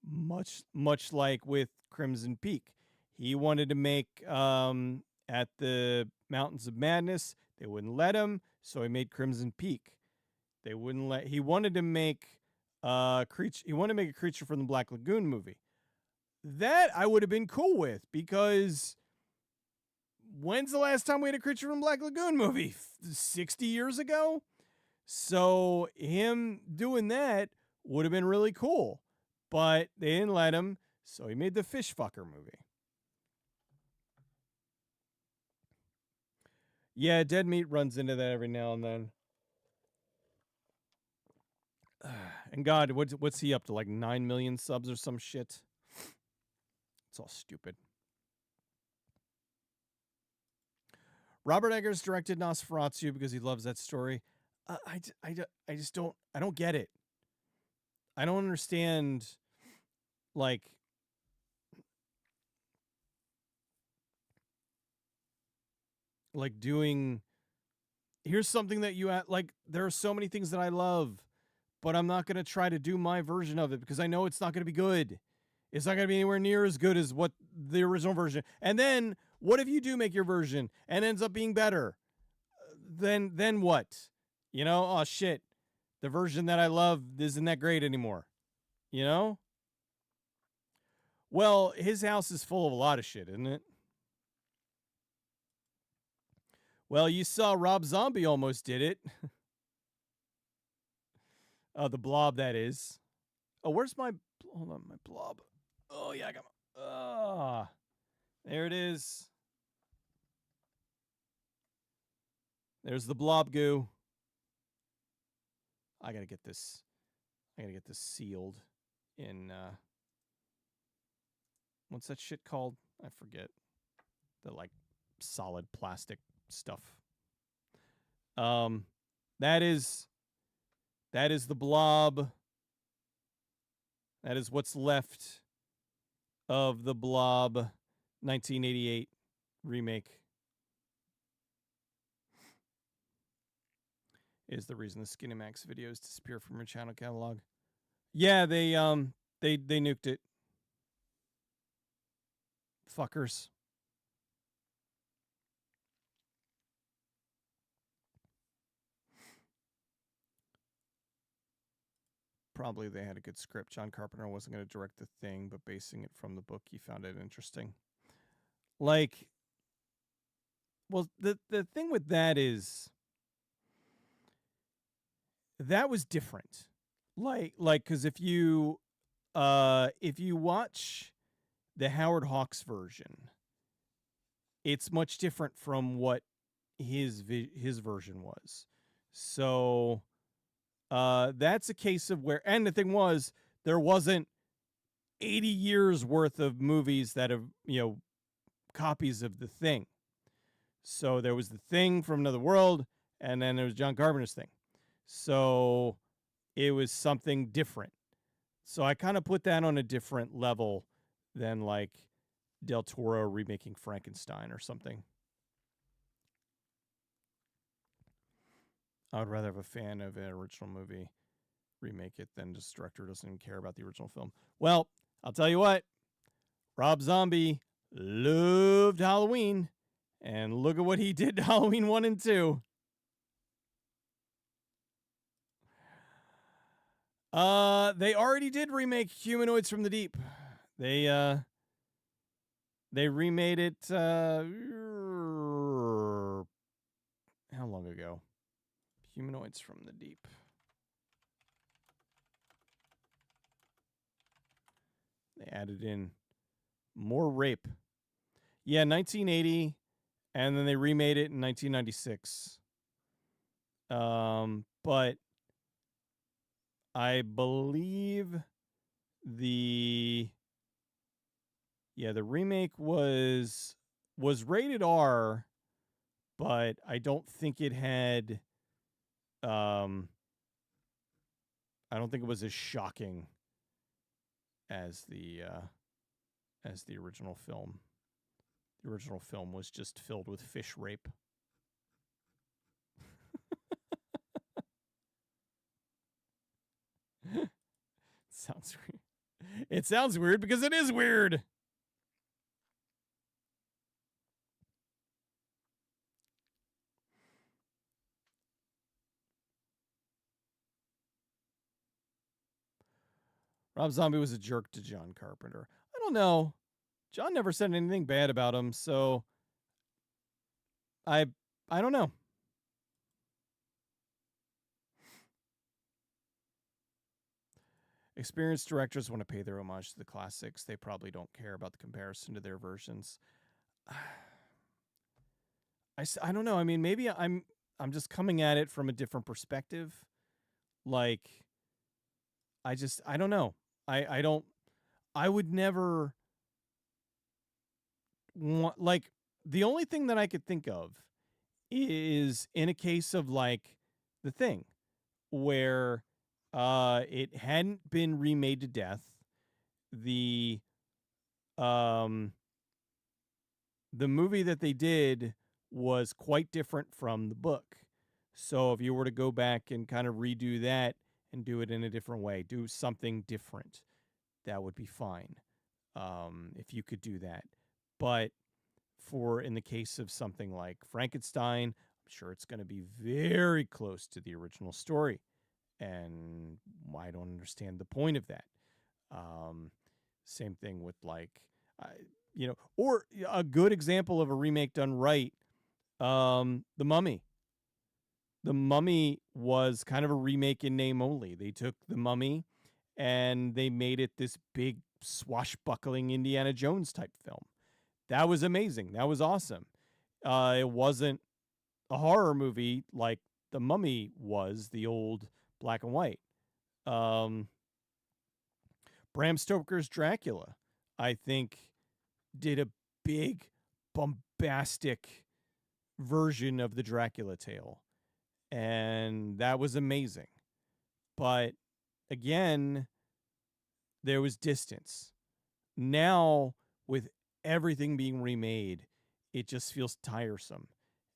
Much like with Crimson Peak. He wanted to make at the Mountains of Madness. They wouldn't let him, so he made Crimson Peak. He wanted to make a creature from the Black Lagoon movie. That I would have been cool with, because when's the last time we had a Creature from Black Lagoon movie? 60 years ago? So him doing that would have been really cool. But they didn't let him, so he made the Fishfucker movie. Yeah, Dead Meat runs into that every now and then. And God, what's he up to? Like 9 million subs or some shit? It's all stupid. Robert Eggers directed Nosferatu because he loves that story. I just don't get it. I don't understand, like, doing, here's something that there are so many things that I love, but I'm not going to try to do my version of it because I know it's not going to be good. It's not going to be anywhere near as good as what the original version. And then what if you do make your version and ends up being better? Then what? Oh shit. The version that I love isn't that great anymore. Well, his house is full of a lot of shit, isn't it? Well, you saw Rob Zombie almost did it. The Blob, that is. Oh, where's my... Hold on, my Blob. Oh, yeah, I got my... there it is. There's the Blob goo. I gotta get this sealed in... what's that shit called? I forget. The, solid plastic stuff. That is the Blob. That is what's left of the Blob 1988 remake. Is the reason the Skinemax videos disappear from your channel catalog. Yeah, they nuked it. Fuckers. Probably they had a good script. John Carpenter wasn't going to direct the thing, but basing it from the book, he found it interesting. The thing with that is that was different. Because if you watch the Howard Hawks version, it's much different from what his version was. So that's a case of where, and the thing was, there wasn't 80 years worth of movies that have, copies of The Thing. So there was The Thing from Another World, and then there was John Carpenter's Thing. So it was something different. So I kind of put that on a different level than like Del Toro remaking Frankenstein or something. I would rather have a fan of an original movie remake it than just director doesn't even care about the original film. Well, I'll tell you what, Rob Zombie loved Halloween, and look at what he did to Halloween 1 and 2. They already did remake Humanoids from the Deep. They remade it how long ago? Humanoids from the Deep. They added in more rape. Yeah, 1980, and then they remade it in 1996. But I believe the remake was rated R, but I don't think it had I don't think it was as shocking as the original film. The original film was just filled with fish rape. Sounds weird. It sounds weird because it is weird. Rob Zombie was a jerk to John Carpenter. I don't know. John never said anything bad about him, so I don't know. Experienced directors want to pay their homage to the classics. They probably don't care about the comparison to their versions. I don't know. I mean, maybe I'm just coming at it from a different perspective. Like, I don't know. I would never want, like, the only thing that I could think of is in a case of like The Thing, where it hadn't been remade to death. The movie that they did was quite different from the book. So if you were to go back and kind of redo that and do it in a different way, do something different, that would be fine. If you could do that. But in the case of something like Frankenstein, I'm sure it's going to be very close to the original story. And I don't understand the point of that. Same thing with like, or a good example of a remake done right. The Mummy. The Mummy was kind of a remake in name only. They took The Mummy and they made it this big swashbuckling Indiana Jones type film. That was amazing. That was awesome. It wasn't a horror movie like The Mummy was, the old black and white. Bram Stoker's Dracula, I think, did a big, bombastic version of the Dracula tale. And that was amazing. But again, there was distance. Now, with everything being remade, it just feels tiresome.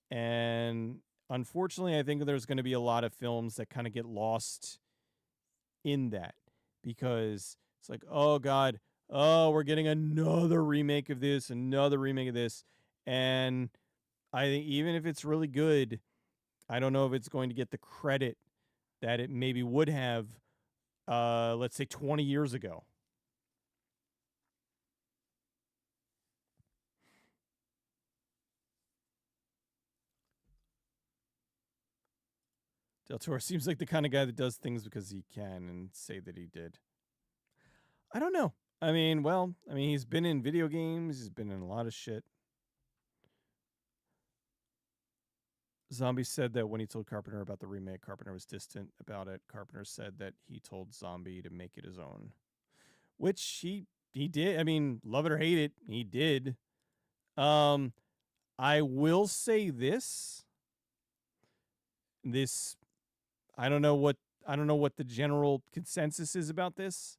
And unfortunately, I think there's going to be a lot of films that kind of get lost in that because it's like, oh God, we're getting another remake of this, another remake of this. And I think even if it's really good, I don't know if it's going to get the credit that it maybe would have, let's say 20 years ago. Del Toro seems like the kind of guy that does things because he can and say that he did. I don't know. I mean, well, I mean, he's been in video games. He's been in a lot of shit. Zombie said that when he told Carpenter about the remake, Carpenter was distant about it. Carpenter said that he told Zombie to make it his own, which he did. I mean, love it or hate it, he did. I will say this. This I don't know what the general consensus is about this.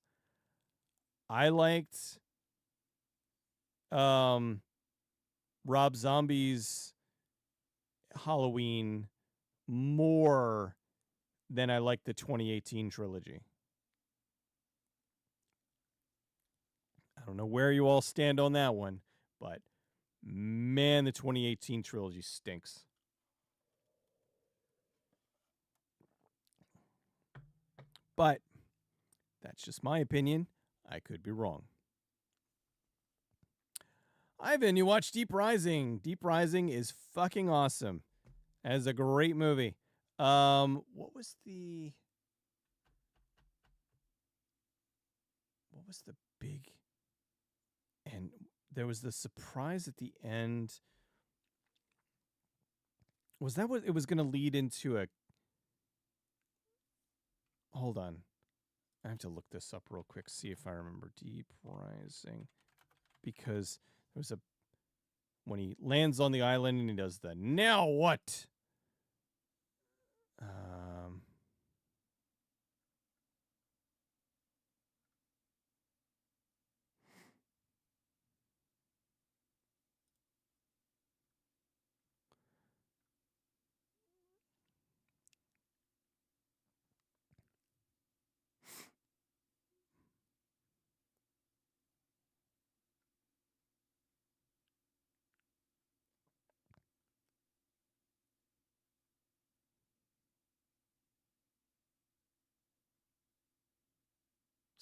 I liked Rob Zombie's Halloween more than I liked the 2018 trilogy. I don't know where you all stand on that one, but man, the 2018 trilogy stinks. But that's just my opinion. I could be wrong. Ivan, you watch Deep Rising. Deep Rising is fucking awesome. That is a great movie. What was the big, and there was the surprise at the end. Was that what it was going to lead into a? Hold on. I have to look this up real quick, see if I remember Deep Rising. Because there was when he lands on the island and he does the now what?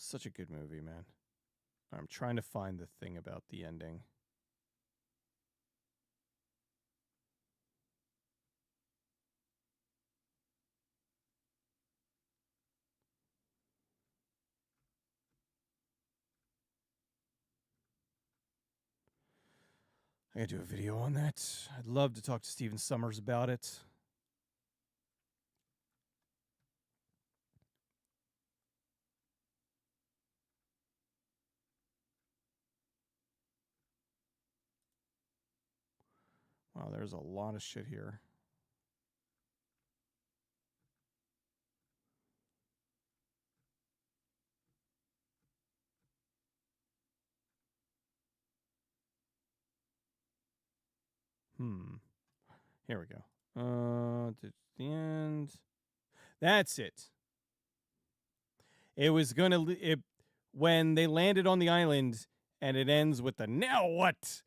Such a good movie, man. I'm trying to find the thing about the ending. I gotta do a video on that. I'd love to talk to Steven Summers about it. Wow, there's a lot of shit here. Here we go. To the end. That's it. It was gonna when they landed on the island, and it ends with the now what?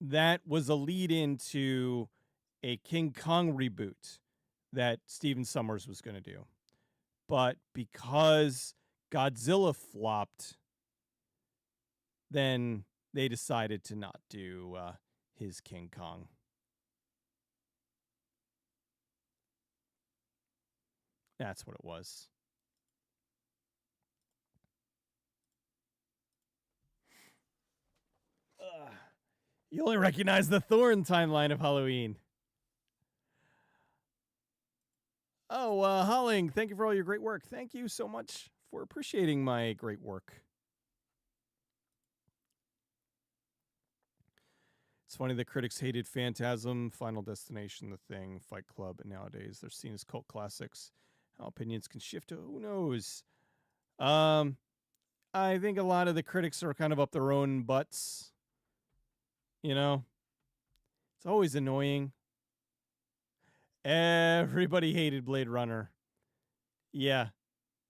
That was a lead into a King Kong reboot that Steven Summers was going to do. But because Godzilla flopped, then they decided to not do his King Kong. That's what it was. You only recognize the Thorn timeline of Halloween. Oh, Holling, thank you for all your great work. Thank you so much for appreciating my great work. It's funny the critics hated Phantasm, Final Destination, The Thing, Fight Club, and nowadays they're seen as cult classics. How opinions can shift to who knows. I think a lot of the critics are kind of up their own butts. You know? It's always annoying. Everybody hated Blade Runner. Yeah.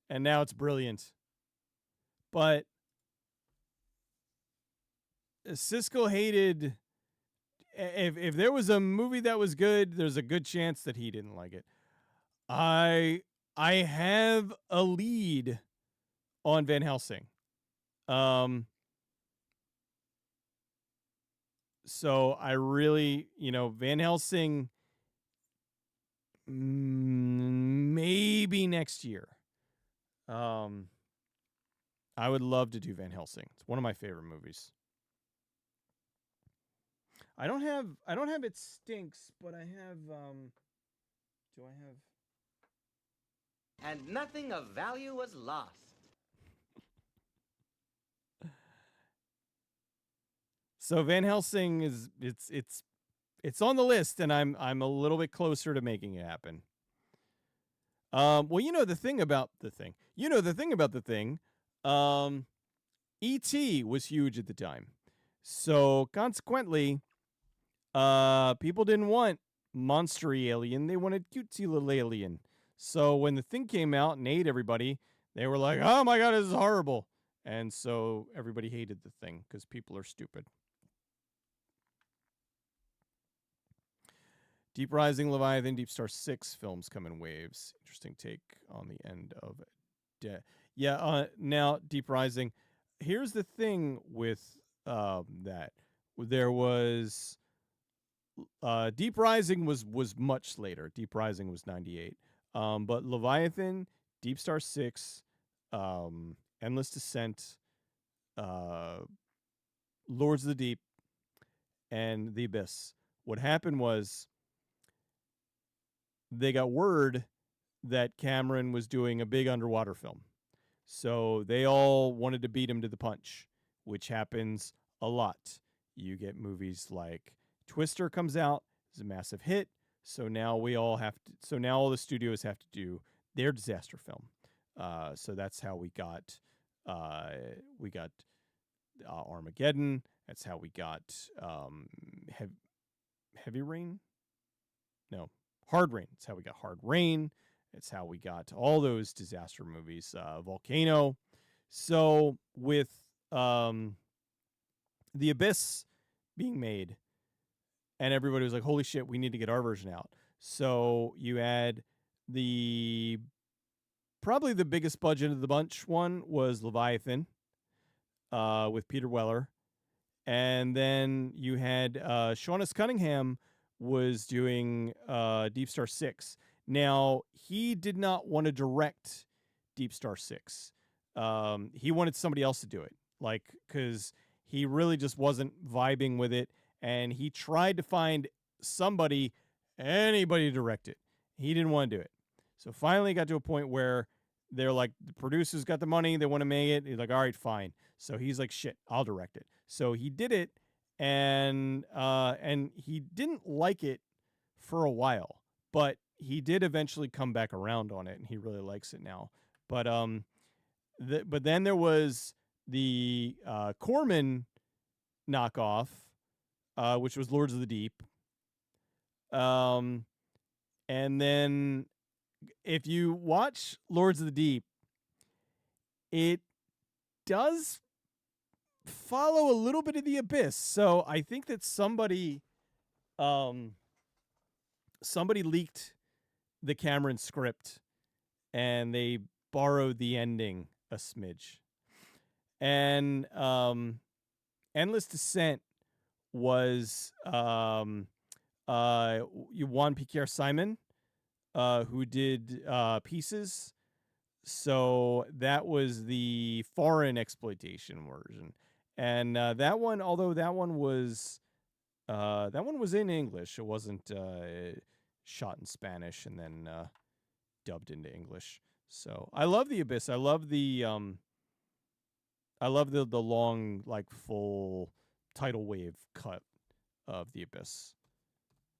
And now it's brilliant. But Siskel hated... If there was a movie that was good, there's a good chance that he didn't like it. I have a lead on Van Helsing. So I really, Van Helsing maybe next year. I would love to do Van Helsing. It's one of my favorite movies. I don't have It Stinks, but I have do I have And nothing of value was lost. So Van Helsing is it's on the list, and I'm a little bit closer to making it happen. Well, you know the thing about the thing. You know the thing about the thing. E.T. was huge at the time, so consequently, people didn't want monstery alien. They wanted cutesy little alien. So when the thing came out and ate everybody, they were like, "Oh my god, this is horrible!" And so everybody hated the thing because people are stupid. Deep Rising, Leviathan, Deep Star 6 films come in waves. Interesting take on the end of Yeah, now Deep Rising. Here's the thing with that. There was Deep Rising was much later. Deep Rising was 98. But Leviathan, Deep Star 6, Endless Descent, Lords of the Deep, and The Abyss. What happened was they got word that Cameron was doing a big underwater film. So they all wanted to beat him to the punch, which happens a lot. You get movies like Twister comes out, it's a massive hit. So now all the studios have to do their disaster film. So that's how we got Armageddon. That's how we got Heavy Rain. No, Hard Rain. It's how we got Hard Rain. It's how we got all those disaster movies. Volcano. So with The Abyss being made, and everybody was like, holy shit, we need to get our version out. So you had probably the biggest budget of the bunch one was Leviathan with Peter Weller. And then you had Sean S. Cunningham was doing Deep Star 6. Now, he did not want to direct Deep Star 6. He wanted somebody else to do it, because he really just wasn't vibing with it, and he tried to find anybody to direct it. He didn't want to do it. So finally it got to a point where they're like, the producers got the money, they want to make it. He's like, all right, fine. So he's like, shit, I'll direct it. So he did it, and he didn't like it for a while, but he did eventually come back around on it, and he really likes it now. But but then there was the Corman knockoff, which was Lords of the Deep. And then if you watch Lords of the Deep, it does follow a little bit of The Abyss. So I think that somebody leaked the Cameron script, and they borrowed the ending a smidge. And Endless Descent was Juan Piquer Simon, who did Pieces. So that was the foreign exploitation version. And that one, although that one was in English, it wasn't shot in Spanish and then dubbed into English. So I love The Abyss. I love the long, full tidal wave cut of The Abyss.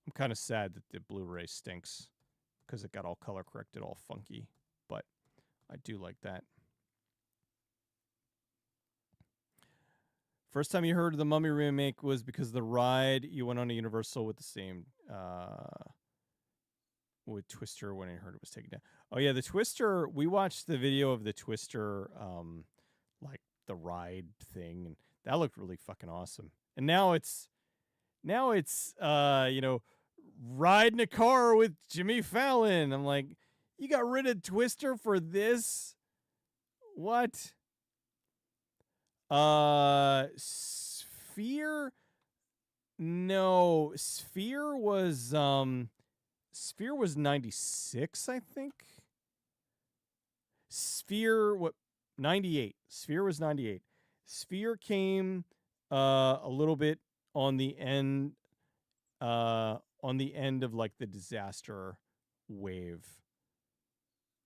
I'm kind of sad that the Blu-ray stinks because it got all color corrected, all funky, but I do like that. First time you heard of the Mummy remake was because the ride you went on to Universal with the same with Twister when I heard it was taken down. Oh yeah, the Twister. We watched the video of the Twister, the ride thing, and that looked really fucking awesome. And now it's riding a car with Jimmy Fallon. I'm like, you got rid of Twister for this? What? Sphere? No, Sphere was 96, I think. Sphere, what 98. Sphere was 98. Sphere came a little bit on the end of like the disaster wave.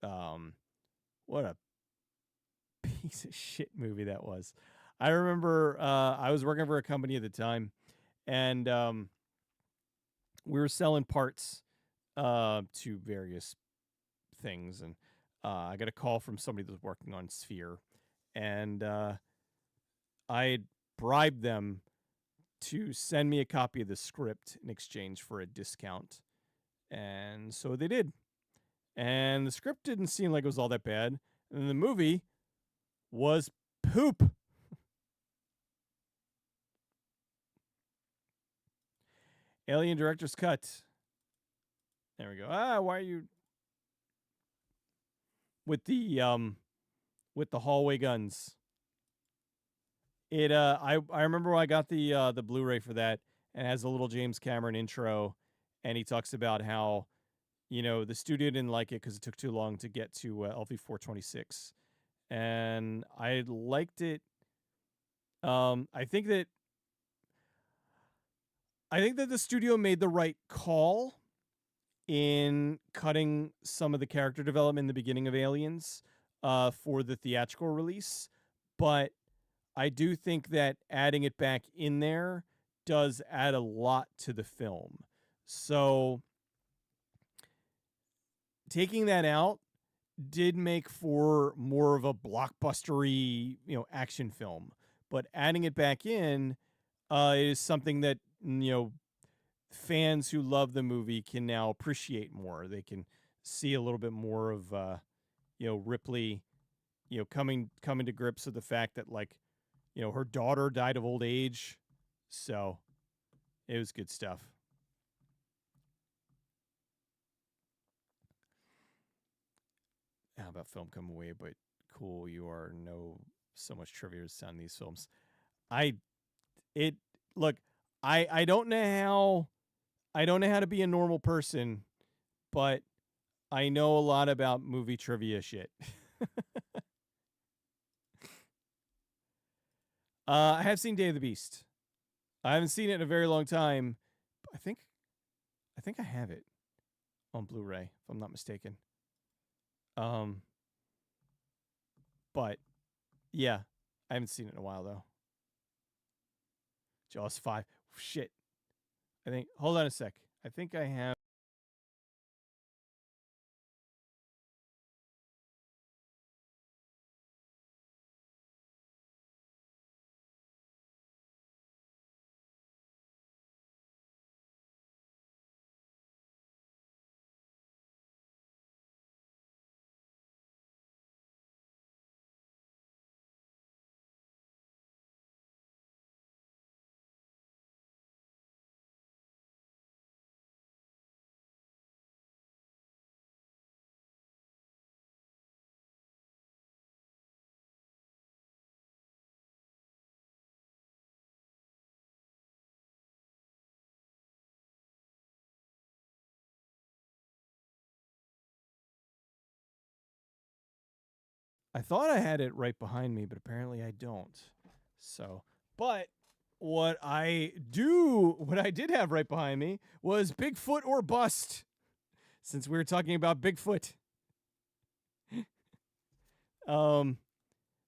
What a piece of shit movie that was. I remember I was working for a company at the time, and we were selling parts to various things, and I got a call from somebody that was working on Sphere, and I had bribed them to send me a copy of the script in exchange for a discount, and so they did. And the script didn't seem like it was all that bad, and the movie was poop. Alien Director's Cut. There we go. Why are you with the hallway guns? It I remember when I got the Blu-ray for that, and it has a little James Cameron intro, and he talks about how, you know, the studio didn't like it because it took too long to get to LV-426, and I liked it. I think that the studio made the right call in cutting some of the character development in the beginning of Aliens for the theatrical release, but I do think that adding it back in there does add a lot to the film. So taking that out did make for more of a blockbustery, you know, action film, but adding it back in is something that, you know, fans who love the movie can now appreciate more. They can see a little bit more of, you know, Ripley, you know, coming to grips with the fact that, like, you know, her daughter died of old age. So it was good stuff. How about film come away, but cool, you are so much trivia on these films. I don't know how to be a normal person, but I know a lot about movie trivia shit. I have seen Day of the Beast. I haven't seen it in a very long time. I think I have it on Blu-ray, if I'm not mistaken. But yeah, I haven't seen it in a while though. Jaws 5. Shit. Hold on a sec. I think I have. I thought I had it right behind me, but apparently I don't. So, but what I did have right behind me was Bigfoot or Bust. Since we were talking about Bigfoot.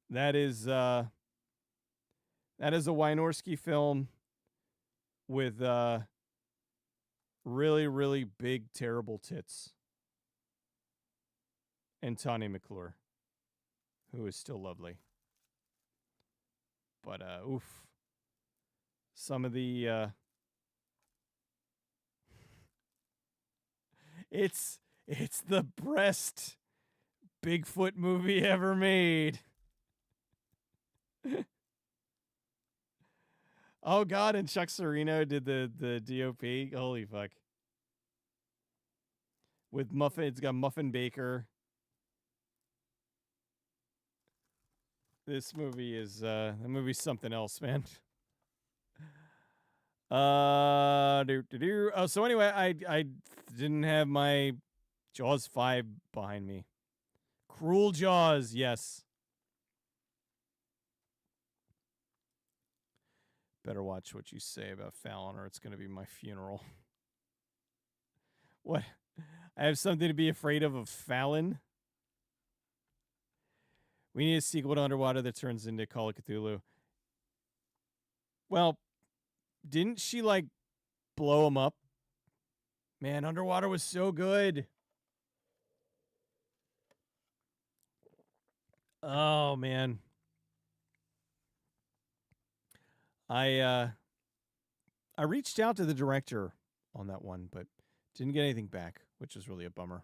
That is a Wynorski film with really, really big, terrible tits. And Tawny McClure, who is still lovely. But oof. Some of the it's the breast Bigfoot movie ever made. Oh God, and Chuck Serino did the DOP. Holy fuck. With Muffin, it's got Muffin Baker. This movie is the movie's something else, man. Oh, so anyway, I didn't have my Jaws 5 behind me. Cruel Jaws, yes. Better watch what you say about Fallon, or it's going to be my funeral. What? I have something to be afraid of Fallon? We need a sequel to Underwater that turns into Call of Cthulhu. Well, didn't she, like, blow him up? Man, Underwater was so good. Oh, man. I reached out to the director on that one, but didn't get anything back, which is really a bummer.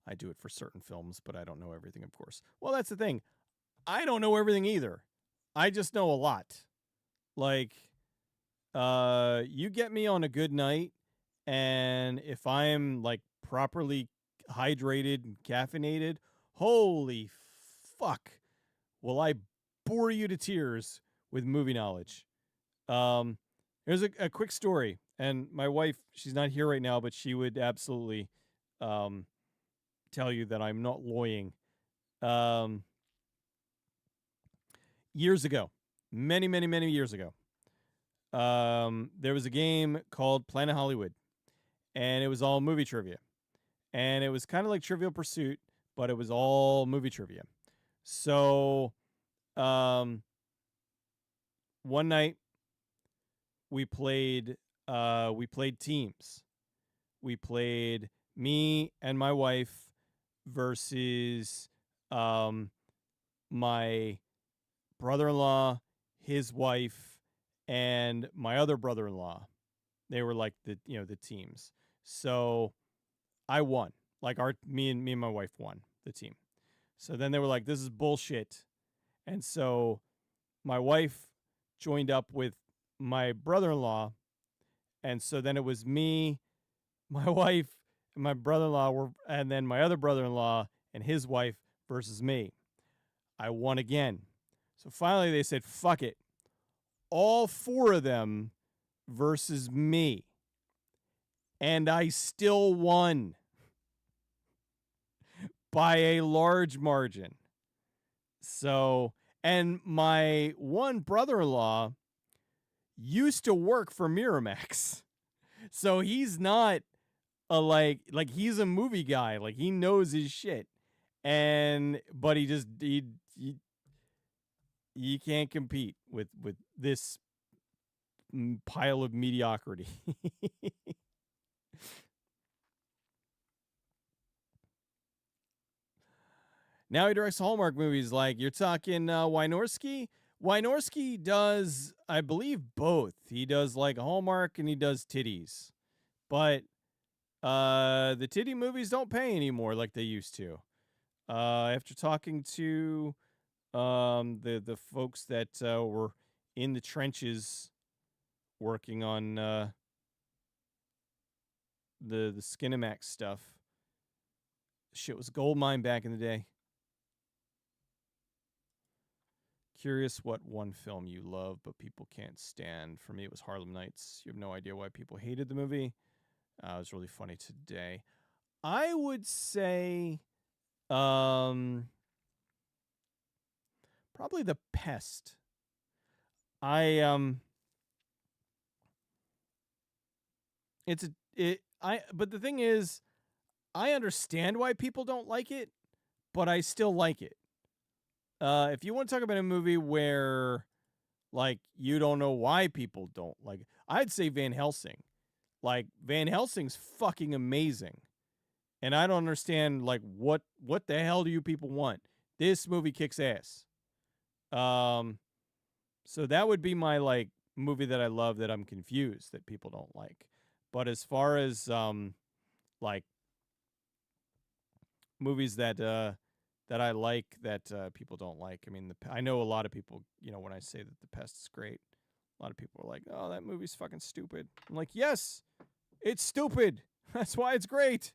I do it for certain films, but I don't know everything, of course. Well, that's the thing. I don't know everything either. I just know a lot. Like, you get me on a good night, and if I'm, like, properly hydrated and caffeinated, holy fuck, will I bore you to tears with movie knowledge. Here's a quick story, and my wife, she's not here right now, but she would absolutely tell you that I'm not lying. Years ago, many, many, many years ago, there was a game called Planet Hollywood, and it was all movie trivia. And it was kind of like Trivial Pursuit, but it was all movie trivia. So, one night we played teams. We played me and my wife versus my brother-in-law, his wife, and my other brother-in-law. They were like the teams. So I won. Like me and my wife won the team. So then they were like, this is bullshit. And so my wife joined up with my brother-in-law. And so then it was me, my wife, and my brother-in-law, and then my other brother-in-law and his wife versus me. I won again. So finally they said, fuck it. All four of them versus me. And I still won by a large margin. So, and my one brother-in-law used to work for Miramax. So he's not a like he's a movie guy. Like he knows his shit. But he can't compete with this pile of mediocrity. Now he directs Hallmark movies. Like, you're talking Wynorski? Wynorski does, I believe, both. He does, like, Hallmark and he does titties. But the titty movies don't pay anymore like they used to. After talking to the folks that were in the trenches working on the Skinemax stuff, shit was gold mine back in the day. Curious what one film you love but people can't stand. For me, it was Harlem Nights. You have no idea why people hated the movie. It was really funny today. I would say probably The Pest. But the thing is, I understand why people don't like it, but I still like it. If you want to talk about a movie where, like, you don't know why people don't like it, I'd say Van Helsing. Like, Van Helsing's fucking amazing. And I don't understand, like, what the hell do you people want? This movie kicks ass. So that would be my, like, movie that I love that I'm confused that people don't like. But as far as, like, movies that I like that people don't like. I mean, I know a lot of people, when I say that The Pest is great, a lot of people are like, oh, that movie's fucking stupid. I'm like, yes, it's stupid. That's why it's great.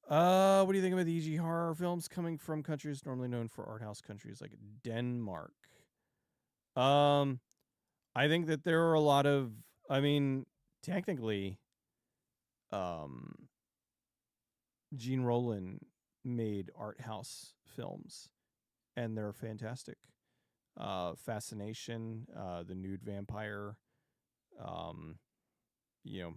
What do you think about the EG horror films coming from countries normally known for art house countries like Denmark? I think that there are a lot of, technically, Gene Roland made art house films, and they're fantastic. Fascination, The Nude Vampire, um, you know,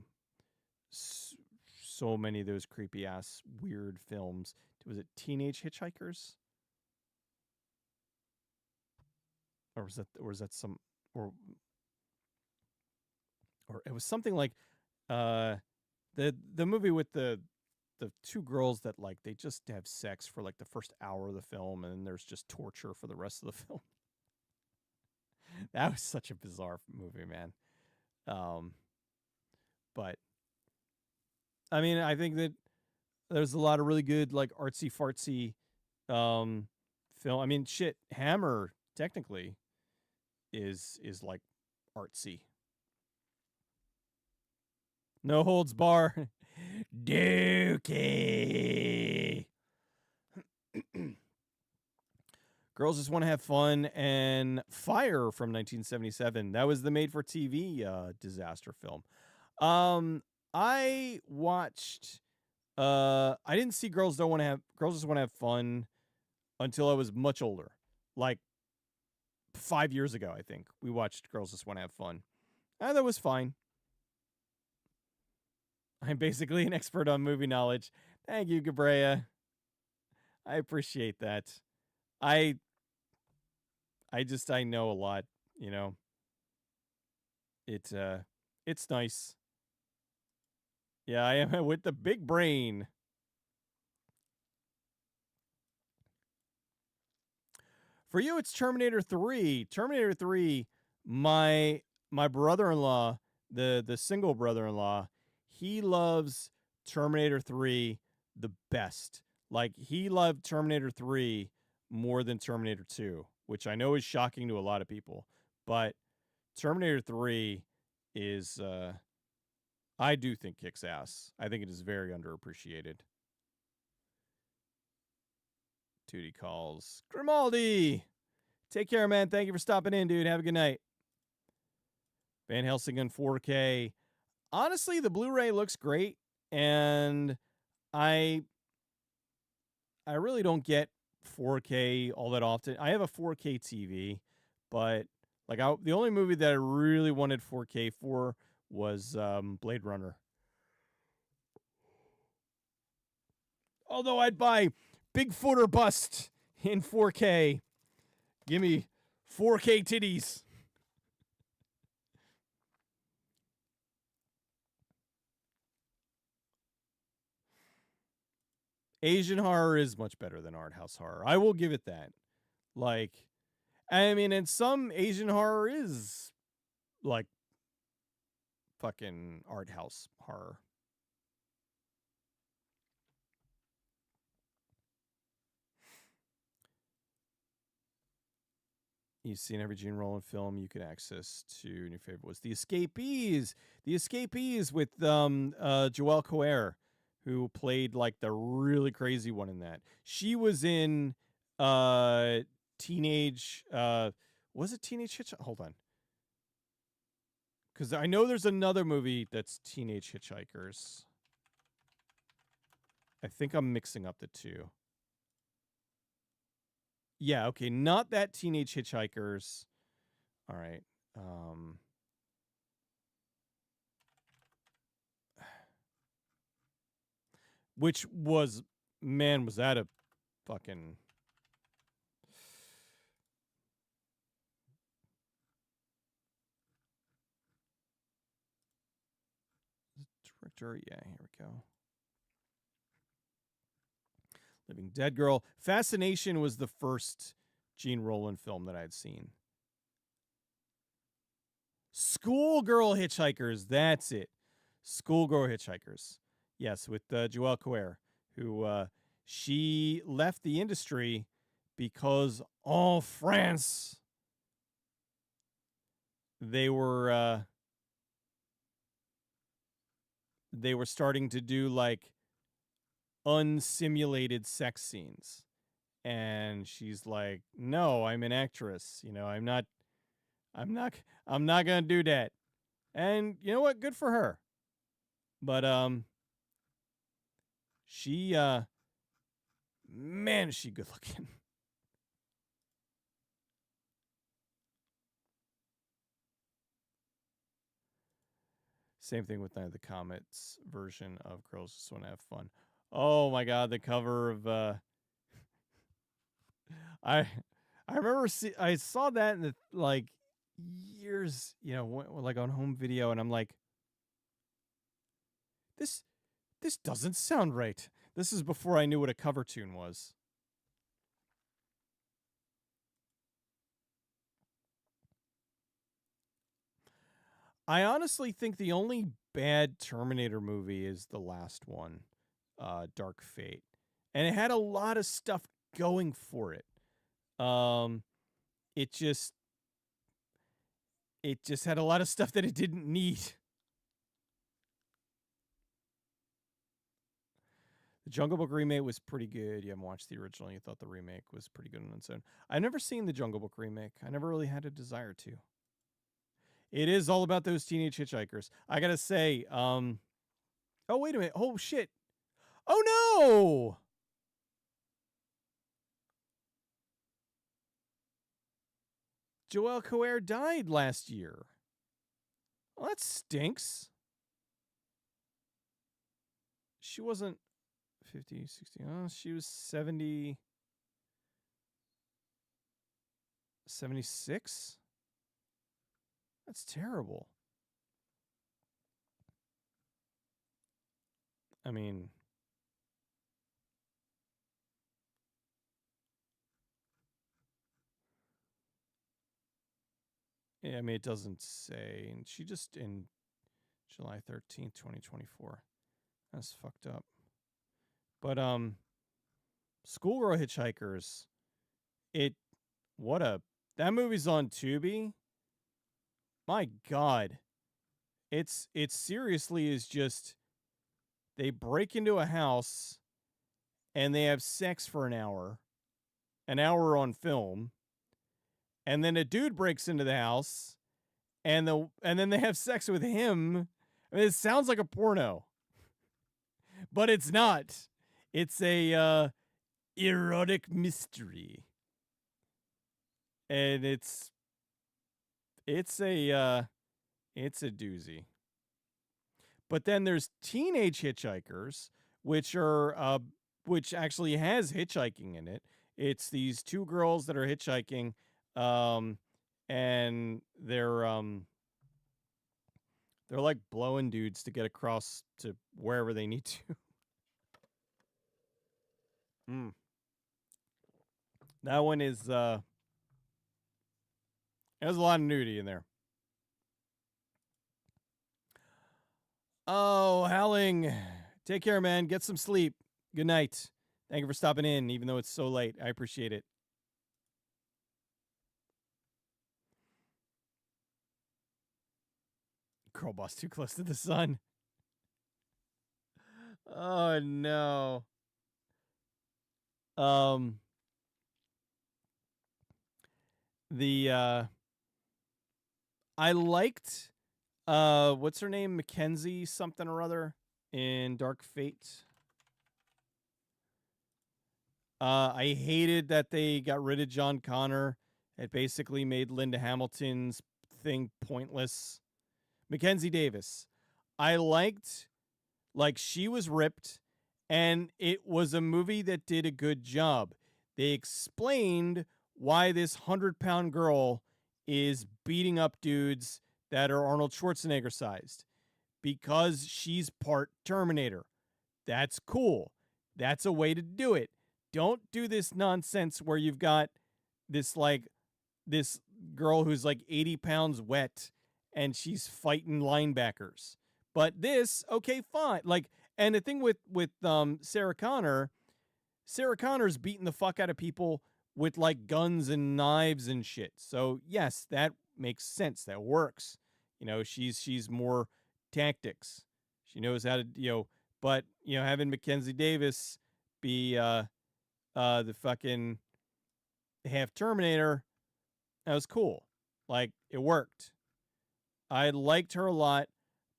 so many of those creepy ass weird films. Was it Teenage Hitchhikers? Or was that some or it was something like the movie with the two girls that like they just have sex for like the first hour of the film and then there's just torture for the rest of the film. That was such a bizarre movie, man. But I mean, I think that there's a lot of really good like artsy fartsy film. I mean, shit, Hammer technically is like artsy. No holds bar. Dookie. Girls Just Want to Have Fun and Fire from 1977. That was the made-for-TV disaster film. I watched. I didn't see Girls Just Want to Have Fun until I was much older, like 5 years ago. I think we watched Girls Just Want to Have Fun. That was fine. I'm basically an expert on movie knowledge. Thank you, Gabrea. I appreciate that. I know a lot, you know. It's nice. Yeah, I am with the big brain. For you, it's Terminator 3. Terminator 3, my brother-in-law, the single brother-in-law, he loves Terminator 3 the best. Like, he loved Terminator 3 more than Terminator 2, which I know is shocking to a lot of people. But Terminator 3 is, I do think kicks ass. I think it is very underappreciated. Tootie calls. Grimaldi! Take care, man. Thank you for stopping in, dude. Have a good night. Van Helsing in 4K. Honestly, the Blu-ray looks great, and I really don't get 4K all that often. I have a 4K TV, but like the only movie that I really wanted 4K for was Blade Runner. Although I'd buy Bigfoot or Bust in 4K. Give me 4K titties. Asian horror is much better than art house horror. I will give it that. Like, I mean, and some Asian horror is like fucking art house horror. You've seen every Gene Roland film you could access to. And your favorite was The Escapees. The Escapees with Joelle Coer, who played like the really crazy one in that. She was in Teenage was it Teenage Hitchhikers? Hold on. Because I know there's another movie that's Teenage Hitchhikers. I think I'm mixing up the two. Yeah, okay, not that Teenage Hitchhikers. All right. Which was, man, was that a fucking... Director, yeah, here we go. Living Dead Girl. Fascination was the first Gene Roland film that I had seen. Schoolgirl Hitchhikers, that's it. Schoolgirl Hitchhikers. Yes, with Joelle Coer, who she left the industry because en France they were starting to do like unsimulated sex scenes, and she's like, "No, I'm an actress. You know, I'm not gonna do that." And you know what? Good for her. But she Man, is she good looking. Same thing with Night of the Comets version of Girls Just Want to Have Fun. Oh my God, the cover of I remember I saw that in the like years, like on home video, and I'm like, this doesn't sound right. This is before I knew what a cover tune was. I honestly think the only bad Terminator movie is the last one, Dark Fate. And it had a lot of stuff going for it. It just had a lot of stuff that it didn't need. The Jungle Book remake was pretty good. You haven't watched the original. You thought the remake was pretty good on its own. I've never seen the Jungle Book remake. I never really had a desire to. It is all about those teenage hitchhikers. I gotta say, oh, wait a minute. Oh, shit. Oh, no! Joelle Coer died last year. Well, that stinks. She wasn't 50, 60. Oh, she was 70. 76? That's terrible. I mean, yeah, it doesn't say. And she just in July 13th, 2024. That's fucked up. But Schoolgirl Hitchhikers, that movie's on Tubi. My God. It seriously is just, they break into a house and they have sex for an hour on film. And then a dude breaks into the house and then they have sex with him. I mean, it sounds like a porno, but it's not. It's a erotic mystery. And it's a doozy. But then there's Teenage Hitchhikers, which actually has hitchhiking in it. It's these two girls that are hitchhiking, and they're like blowing dudes to get across to wherever they need to. That one is there's a lot of nudity in there. Oh, Howling. Take care, man. Get some sleep. Good night. Thank you for stopping in, even though it's so late. I appreciate it. Girl boss too close to the sun. Oh, no. I liked what's her name? Mackenzie something or other in Dark Fate. I hated that they got rid of John Connor. It basically made Linda Hamilton's thing pointless. Mackenzie Davis. I liked, like, she was ripped, and it was a movie that did a good job. They explained why this 100-pound girl is beating up dudes that are Arnold Schwarzenegger sized. Because she's part Terminator. That's cool. That's a way to do it. Don't do this nonsense where you've got this girl who's like 80 pounds wet and she's fighting linebackers. But this, okay, fine. Like, and the thing with Sarah Connor's beating the fuck out of people with like guns and knives and shit. So yes, that makes sense. That works. She's more tactics. She knows how to, but having Mackenzie Davis be the fucking half Terminator, that was cool. Like, it worked. I liked her a lot,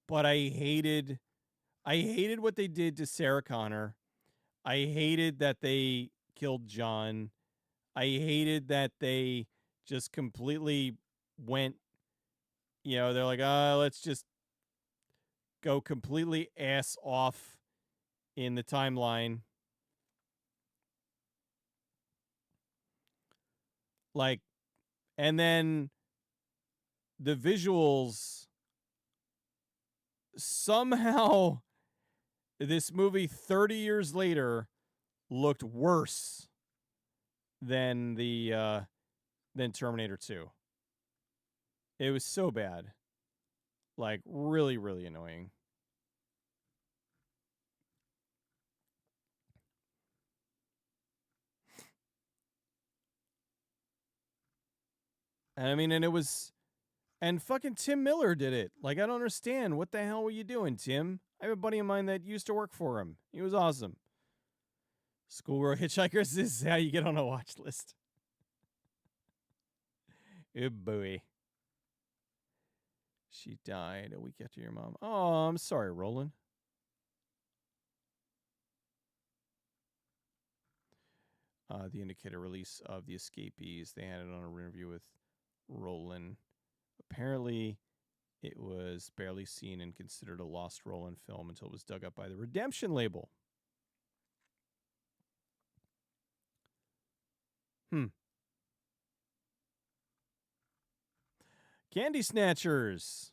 but I hated what they did to Sarah Connor. I hated that they killed John. I hated that they just completely went, they're like, let's just go completely ass off in the timeline. Like, and then the visuals, somehow this movie 30 years later looked worse than than Terminator 2. It was so bad. Like, really, really annoying. And I mean, and fucking Tim Miller did it. Like, I don't understand. What the hell were you doing, Tim? I have a buddy of mine that used to work for him. He was awesome. Schoolgirl Hitchhikers is how you get on a watch list. Oh, boy. She died a week after your mom. Oh, I'm sorry, Roland. The indicator release of The Escapees. They had it on an interview with Roland. Apparently, it was barely seen and considered a lost Roland film until it was dug up by the Redemption label. Candy Snatchers.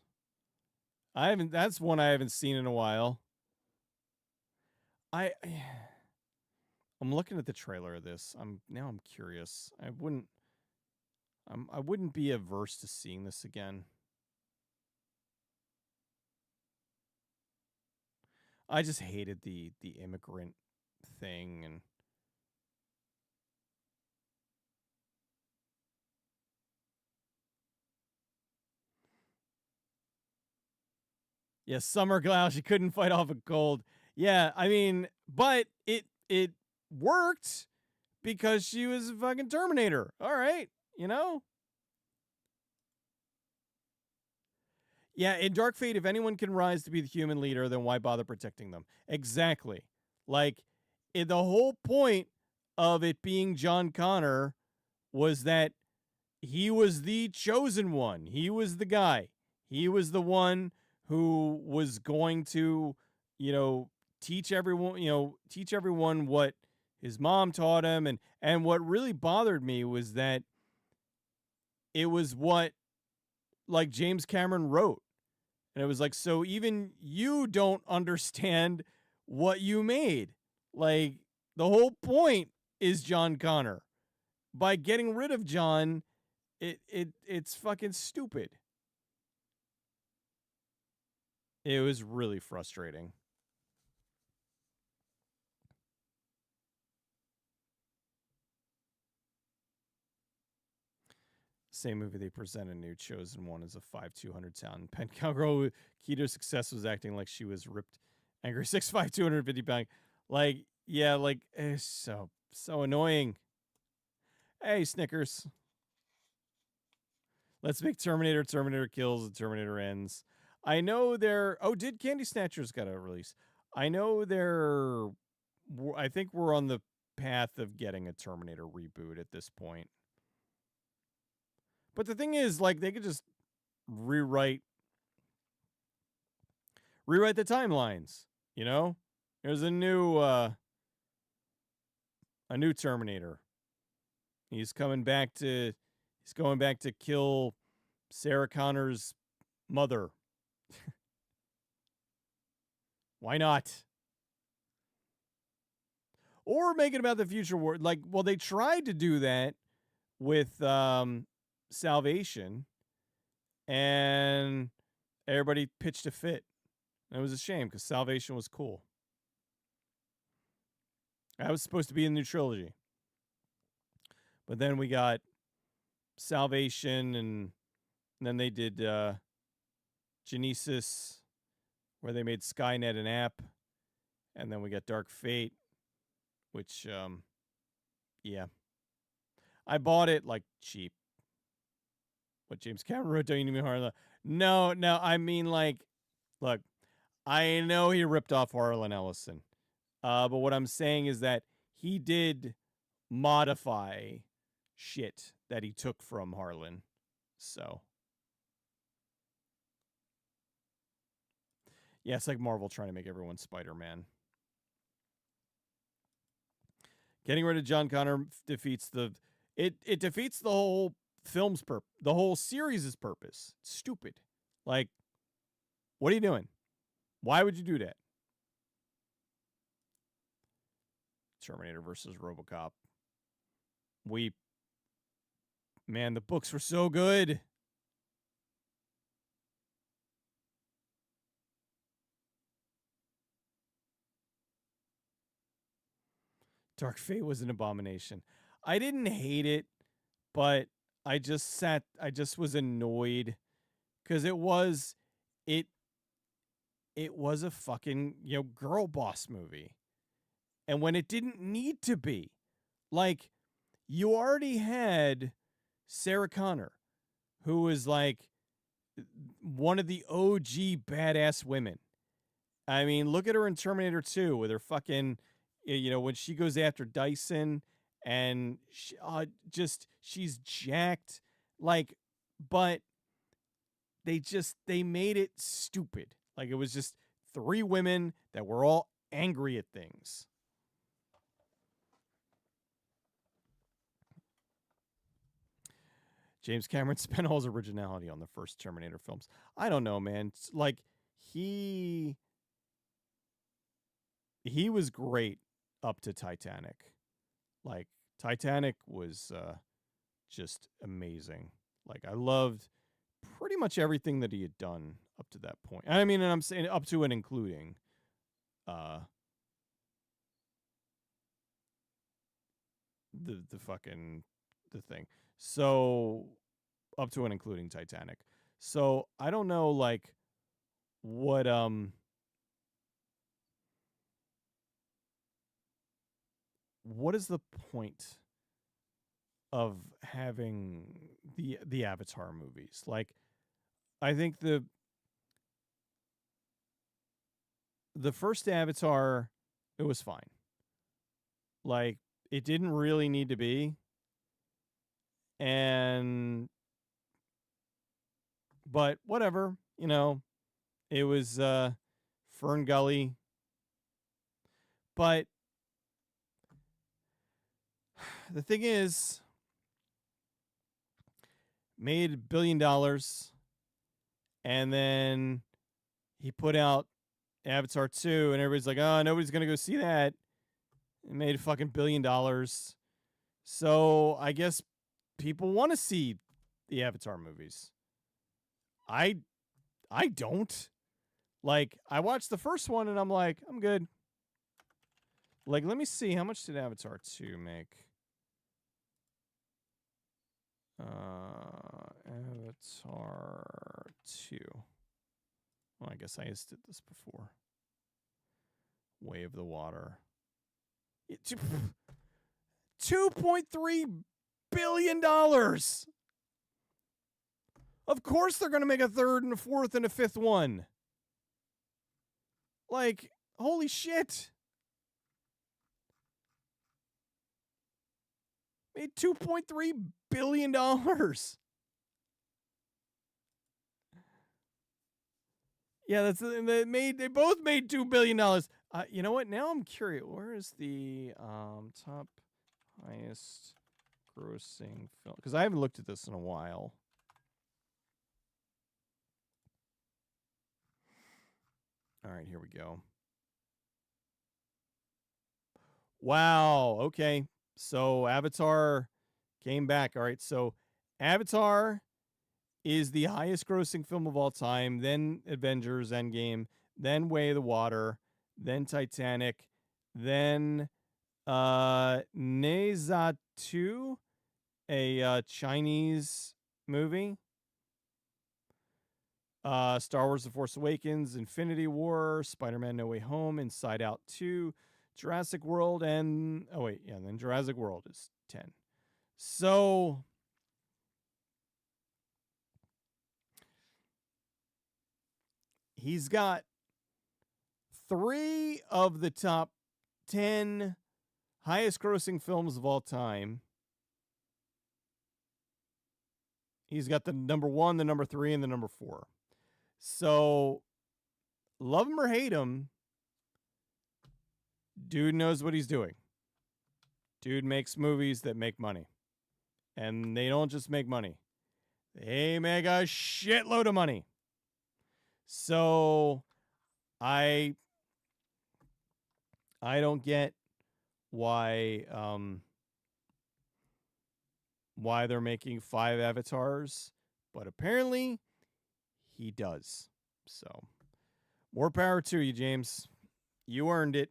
That's one I haven't seen in a while. I'm looking at the trailer of this. I'm curious. I wouldn't be averse to seeing this again. I just hated the immigrant thing and yeah, Summer Glau, she couldn't fight off a cold. Yeah, I mean, but it worked because she was a fucking Terminator. All right, Yeah, in Dark Fate, if anyone can rise to be the human leader, then why bother protecting them? Exactly. Like, the whole point of it being John Connor was that he was the chosen one. He was the guy. He was the one who was going to, teach everyone what his mom taught him. And what really bothered me was that it was what, like, James Cameron wrote. And it was like, so even you don't understand what you made. Like, the whole point is John Connor. By getting rid of John, it's fucking stupid. It was really frustrating. Same movie, they present a new chosen one as a 5'2" pound pen cowgirl. Key to success was acting like she was ripped, angry 6'5", 250 pound. Like, yeah, like, it's so annoying. Hey, Snickers. Let's make Terminator kills and Terminator ends. I know did Candy Snatchers got a release? I know I think we're on the path of getting a Terminator reboot at this point. But the thing is, like, they could just rewrite the timelines, There's a new Terminator. He's going back to kill Sarah Connor's mother. Why not? Or make it about the future war. Like, well, they tried to do that with Salvation, and everybody pitched a fit. And it was a shame because Salvation was cool. That was supposed to be in the new trilogy. But then we got Salvation, and then they did Genesis, where they made Skynet an app. And then we got Dark Fate, which, yeah. I bought it, like, cheap. What James Cameron wrote, don't you mean Harlan? No, I mean, like, look, I know he ripped off Harlan Ellison. But what I'm saying is that he did modify shit that he took from Harlan. So, yeah, it's like Marvel trying to make everyone Spider-Man. Getting rid of John Connor defeats the it defeats the whole film's the whole series' purpose. It's stupid. Like, what are you doing? Why would you do that? Terminator versus RoboCop. Man, the books were so good. Dark Fate was an abomination. I didn't hate it, but I just was annoyed because it was a fucking, girl boss movie. And when it didn't need to be. Like, you already had Sarah Connor, who was like one of the OG badass women. I mean, look at her in Terminator 2 with her fucking, when she goes after Dyson and she's jacked. Like, but they made it stupid. Like, it was just 3 women that were all angry at things. James Cameron spent all his originality on the first Terminator films. I don't know, man. It's like, he was great up to Titanic. Like, Titanic was just amazing. Like, I loved pretty much everything that he had done up to that point. I mean, and I'm saying up to and including the thing. So, up to and including Titanic. So, I don't know, like, what is the point of having the Avatar movies? Like, I think the first Avatar, it was fine. Like, it didn't really need to be. But whatever, it was Fern Gully. But the thing is, made $1 billion, and then he put out Avatar 2, and everybody's like, oh, nobody's going to go see that. It made a fucking $1 billion. So I guess people want to see the Avatar movies. I don't. Like, I watched the first one, and I'm like, I'm good. Like, let me see. How much did Avatar 2 make? Avatar 2. Well, I guess I just did this before. Way of the Water. $2.3 billion. Of course they're going to make a third and a fourth and a fifth one. Like, holy shit. Made $2.3 billion. Yeah, they both made $2 billion. You know what? Now I'm curious. Where is the top highest grossing film? Because I haven't looked at this in a while. All right, here we go. Wow. Okay. So Avatar came back. All right. So Avatar is the highest grossing film of all time, then Avengers Endgame, then Way of the Water, then Titanic, then Ne Zha 2, a Chinese movie. Star Wars The Force Awakens, Infinity War, Spider-Man No Way Home, Inside Out 2, Jurassic World, and then Jurassic World is 10. So he's got 3 of the top 10 highest grossing films of all time. He's got the number 1, the number 3, and the number 4. So, love him or hate him, dude knows what he's doing. Dude makes movies that make money. And they don't just make money. They make a shitload of money. So, I don't get why they're making 5 Avatars, but apparently he does. So, more power to you, James. You earned it.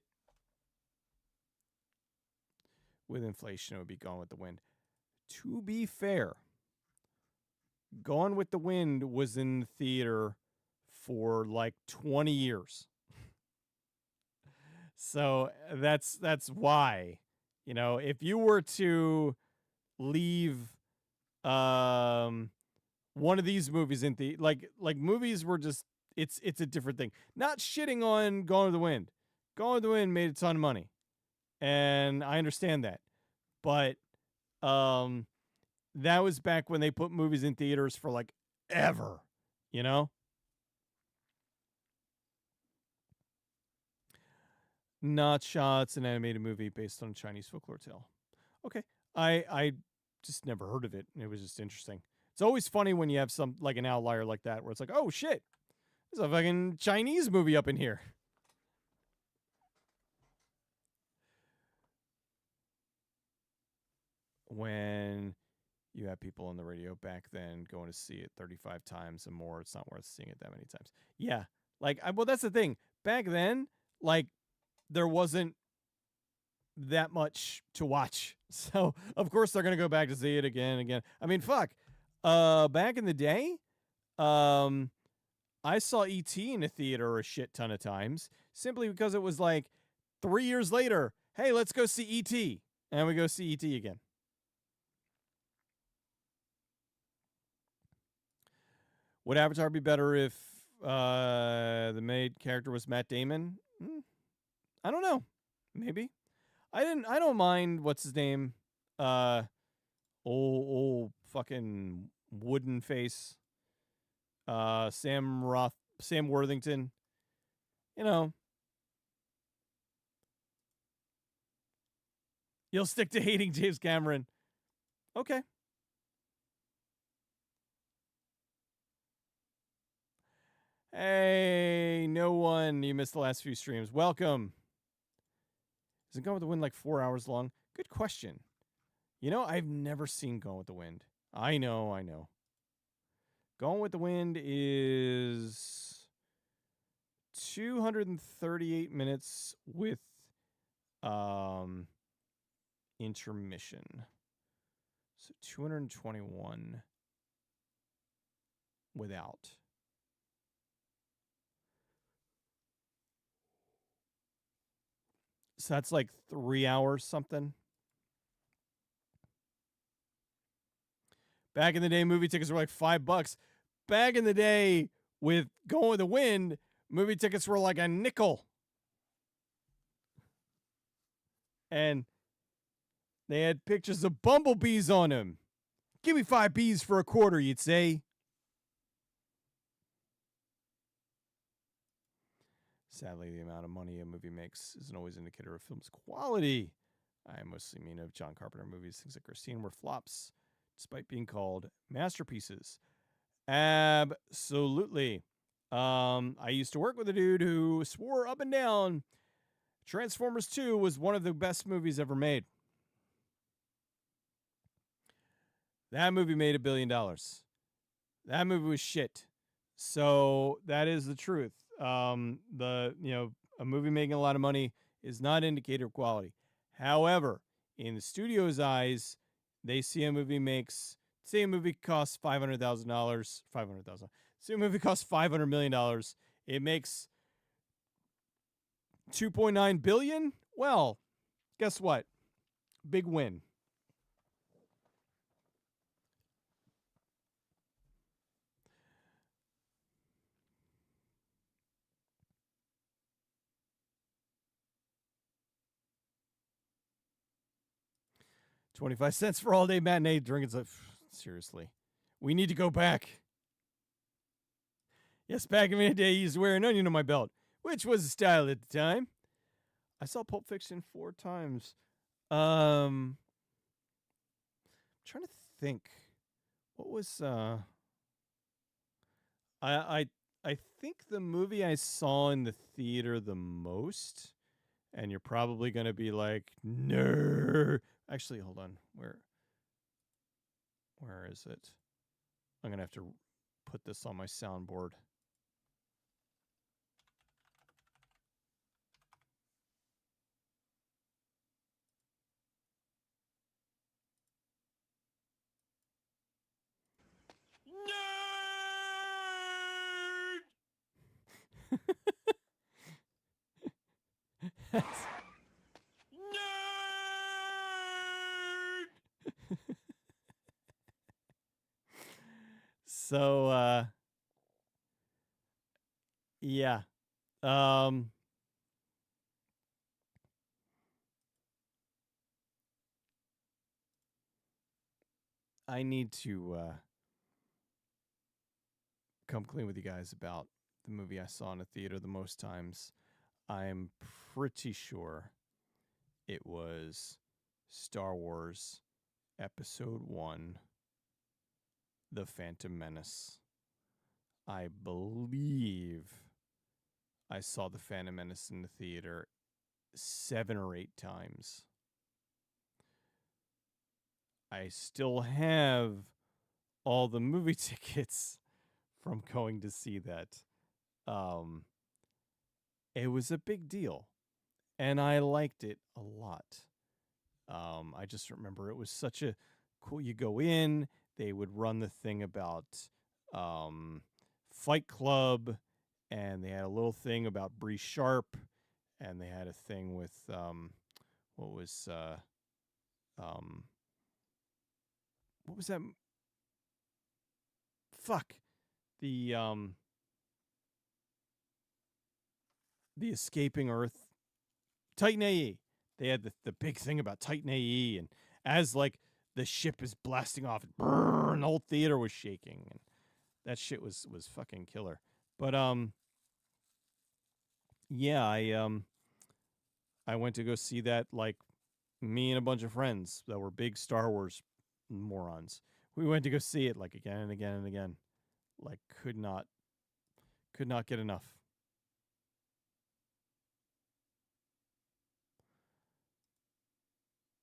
With inflation, it would be Gone with the Wind. To be fair, Gone with the Wind was in the theater for like 20 years. So that's why, if you were to leave one of these movies in the like movies were just it's a different thing. Not shitting on Gone with the Wind. Gone with the Wind made a ton of money. And I understand that. But that was back when they put movies in theaters for like ever, Not Shots, an animated movie based on a Chinese folklore tale. Okay. I just never heard of it. It was just interesting. It's always funny when you have some like an outlier like that where it's like, oh shit, there's a fucking Chinese movie up in here. When you have people on the radio back then going to see it 35 times and more, it's not worth seeing it that many times. Yeah. Well, that's the thing. Back then, there wasn't that much to watch. So, of course, they're going to go back to see it again and again. I mean, fuck. Back in the day, I saw E.T. in a theater a shit ton of times simply because it was like 3 years later, hey, let's go see E.T. And we go see E.T. again. Would Avatar be better if the main character was Matt Damon? I don't know. Maybe. I don't mind what's his name. Old fucking wooden face. Sam Worthington. You'll stick to hating James Cameron. Okay. Hey, no one. You missed the last few streams. Welcome. Is it Gone with the Wind like 4 hours long? Good question. I've never seen Gone with the Wind. I know. Gone with the Wind is 238 minutes with intermission. So 221 without. So that's like 3 hours something. Back in the day, movie tickets were like $5. Back in the day, with Going with the Wind, movie tickets were like a nickel. And they had pictures of bumblebees on them. Give me 5 bees for a quarter, you'd say. Sadly, the amount of money a movie makes isn't always an indicator of a film's quality. I mostly mean of John Carpenter movies. Things like Christine were flops, despite being called masterpieces. Absolutely. I used to work with a dude who swore up and down Transformers 2 was one of the best movies ever made. That movie made $1 billion. That movie was shit. So that is the truth. A movie making a lot of money is not an indicator of quality. However, in the studio's eyes, they see a movie costs $500,000. Say a movie costs $500 million. It makes $2.9 billion. Well, guess what? Big win. 25 cents for all day matinee drinking. Seriously. We need to go back. Yes, back in the day, I used to wear an onion on my belt, which was a style at the time. I saw Pulp Fiction 4 times. I'm trying to think. What was I think the movie I saw in the theater the most, and you're probably gonna be like, no. Actually, hold on. Where is it? I'm gonna have to put this on my soundboard. Nerd! So, yeah. I need to come clean with you guys about the movie I saw in a theater the most times. I'm pretty sure it was Star Wars Episode 1, The Phantom Menace. I believe I saw The Phantom Menace in the theater 7 or 8 times. I still have all the movie tickets from going to see that. It was a big deal, and I liked it a lot. I just remember it was such a cool. You go in, they would run the thing about Fight Club, and they had a little thing about Bree Sharp, and they had a thing with what was that? Fuck the Escaping Earth, Titan AE. They had the big thing about Titan AE, and as like the ship is blasting off, brrr, the whole theater was shaking, and that shit was fucking killer. But yeah, I went to go see that, like, me and a bunch of friends that were big Star Wars morons. We went to go see it, like, again and again and again. Like, could not get enough.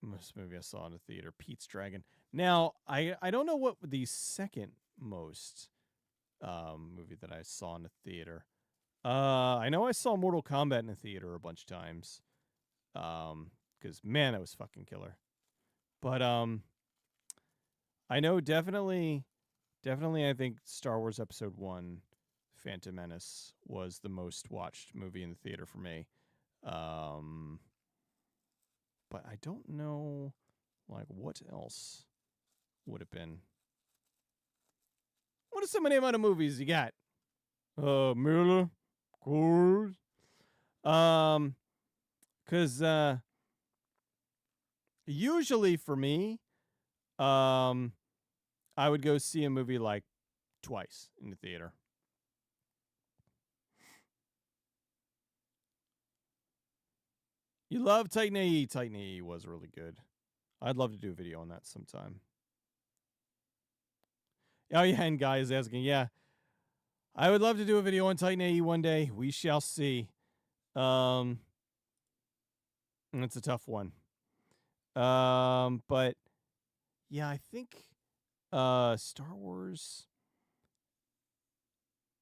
This movie I saw in the theater, Pete's Dragon. Now, I don't know what the second most movie that I saw in the theater. I know I saw Mortal Kombat in the theater a bunch of times. Because, man, that was fucking killer. But I know definitely I think Star Wars Episode 1, Phantom Menace, was the most watched movie in the theater for me. But I don't know, like, what else would have been. What are some of the other movies you got? Miller, Coors. Because usually for me, I would go see a movie like twice in the theater. You love Titan AE. Titan AE was really good. I'd love to do a video on that sometime. Oh, yeah, and Guy is asking, yeah, I would love to do a video on Titan AE one day. We shall see. It's a tough one. But yeah, I think Star Wars.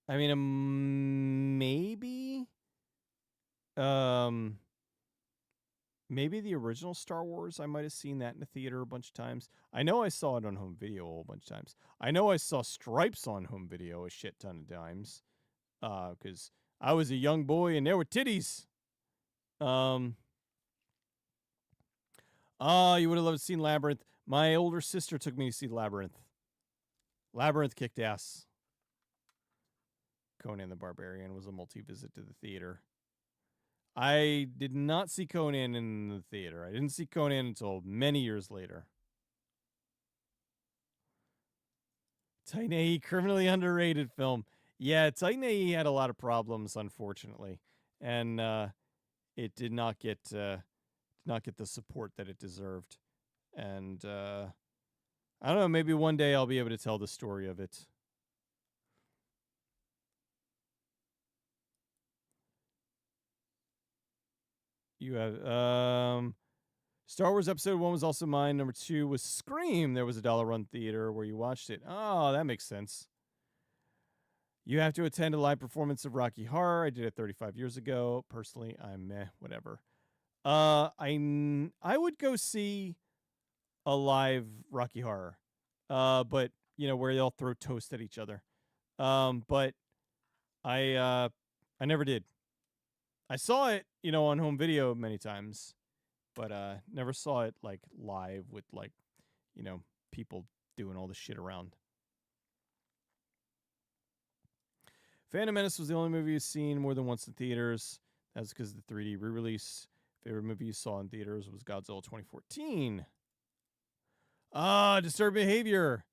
I mean, maybe the original Star Wars. I might have seen that in the theater a bunch of times. I know I saw it on home video a whole bunch of times. I know I saw Stripes on home video a shit ton of times. Because I was a young boy and there were titties. You would have loved to see Labyrinth. My older sister took me to see Labyrinth. Labyrinth kicked ass. Conan the Barbarian was a multi-visit to the theater. I did not see Conan in the theater. I didn't see Conan until many years later. Titan AE, criminally underrated film. Yeah, Titan AE had a lot of problems, unfortunately, and it did not get the support that it deserved. And I don't know, maybe one day I'll be able to tell the story of it. You have Star Wars Episode 1 was also mine. Number 2 was Scream. There was a Dollar Run Theater where you watched it. Oh, that makes sense. You have to attend a live performance of Rocky Horror. I did it 35 years ago. Personally, I'm meh, whatever. I would go see a live Rocky Horror. But where they all throw toast at each other. But I never did. I saw it, on home video many times, but never saw it like live with people doing all the shit around. Phantom Menace was the only movie you've seen more than once in theaters. That's because of the 3D re-release. Favorite movie you saw in theaters was Godzilla 2014. Disturbed Behavior.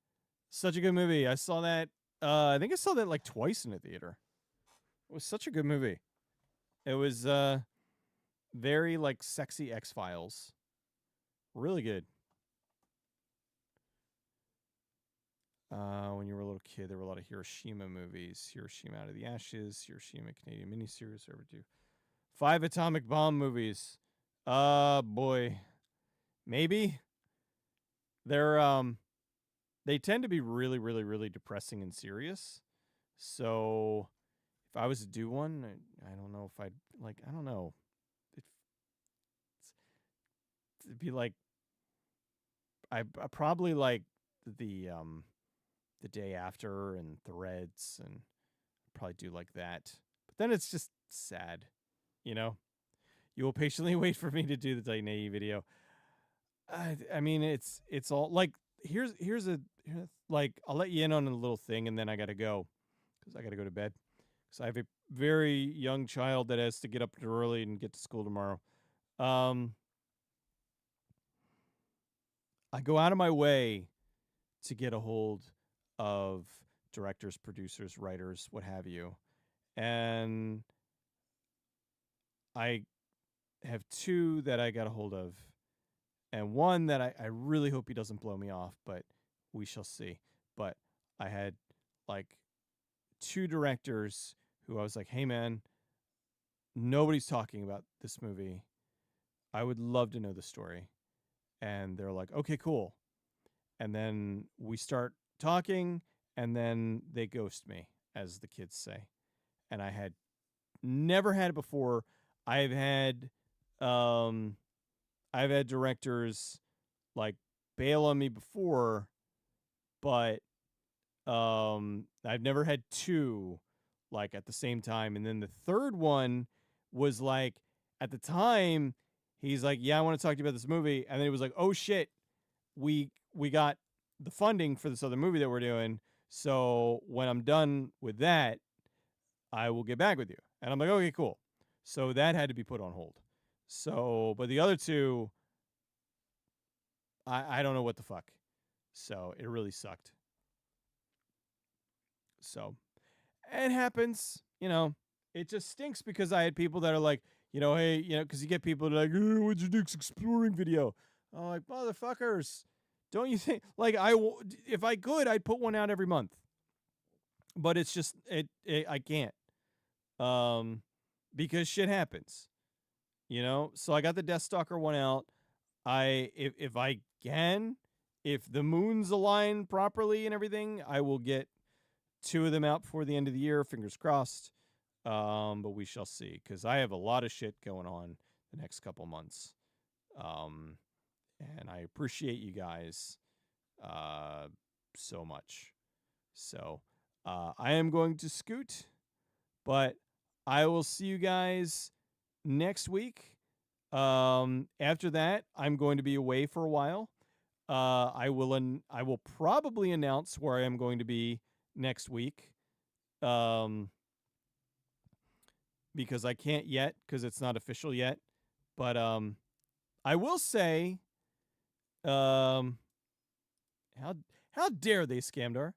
Such a good movie. I saw that. I think I saw that like twice in a theater. It was such a good movie. It was very like sexy X-Files. Really good. When you were a little kid, there were a lot of Hiroshima movies. Hiroshima Out of the Ashes, Hiroshima Canadian miniseries, overdue. 5 atomic bomb movies. Boy. Maybe. They tend to be really, really, really depressing and serious. So if I was to do one, I don't know if I'd I don't know. It'd be like, I probably like the Day After and Threads, and probably do like that. But then it's just sad, You will patiently wait for me to do the Titan AE video. I mean, it's all like, here's I'll let you in on a little thing, and then I gotta go because I gotta go to bed because I have a very young child that has to get up early and get to school tomorrow. I go out of my way to get a hold of directors, producers, writers, what have you. And I have 2 that I got a hold of. And one that I really hope he doesn't blow me off, but we shall see. But I had like 2 directors who I was like, hey man, nobody's talking about this movie. I would love to know the story. And they're like, okay, cool. And then we start talking, and then they ghost me, as the kids say. And I had never had it before. I've had directors like bail on me before, but I've never had 2 like at the same time. And then the third one was like, at the time, he's like, yeah, I want to talk to you about this movie. And then he was like, oh shit, we got the funding for this other movie that we're doing. So when I'm done with that, I will get back with you. And I'm like, okay, cool. So that had to be put on hold. So, but the other 2, I don't know what the fuck. So it really sucked. So it happens, it just stinks because I had people that are like, hey, because you get people that are like, oh, what's your next exploring video? I'm like, motherfuckers, don't you think, like, if I could, I'd put one out every month. But it's just, I can't. Because shit happens, So I got the Deathstalker one out. If I can, if the moons align properly and everything, I will get 2 of them out before the end of the year. Fingers crossed. But we shall see, because I have a lot of shit going on the next couple months. And I appreciate you guys so much. So I am going to scoot, but I will see you guys next week. After that, I'm going to be away for a while. I will probably announce where I am going to be next week. Because I can't yet, because it's not official yet. But I will say, how dare they, Scamdar?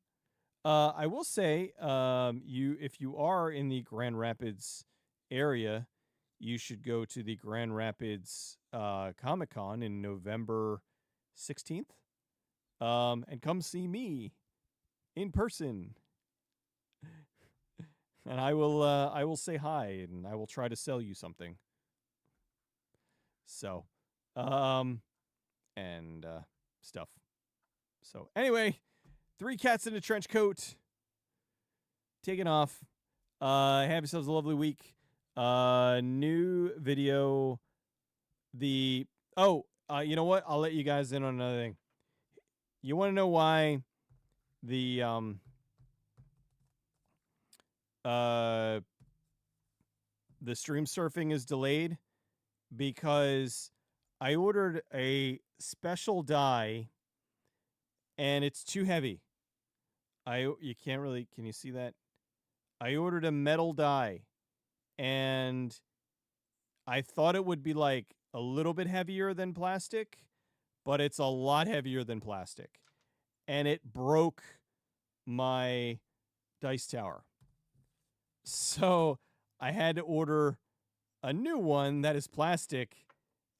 I will say, if you are in the Grand Rapids area, you should go to the Grand Rapids Comic Con in November 16th, and come see me in person. And I will say hi, and I will try to sell you something. So, and stuff. So anyway, 3 cats in a trench coat. Taking off. Have yourselves a lovely week. New video. You know what? I'll let you guys in on another thing. You want to know why the stream surfing is delayed? Because I ordered a special die and it's too heavy. You can't really, can you see that? I ordered a metal die and I thought it would be like a little bit heavier than plastic, but it's a lot heavier than plastic. And it broke my dice tower. So I had to order a new one that is plastic,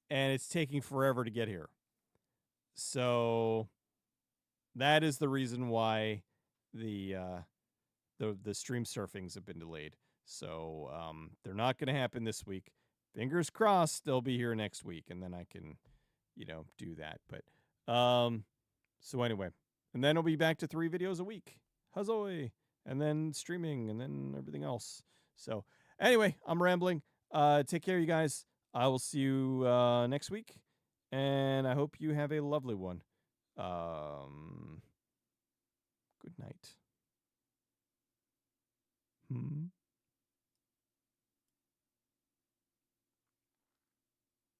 and it's taking forever to get here. So that is the reason why the stream surfings have been delayed. So they're not going to happen this week. Fingers crossed they'll be here next week, and then I can, do that. But so anyway, and then I'll be back to 3 videos a week. Huzzah! And then streaming, and then everything else. So anyway, I'm rambling. Take care, you guys. I will see you next week, and I hope you have a lovely one. Good night.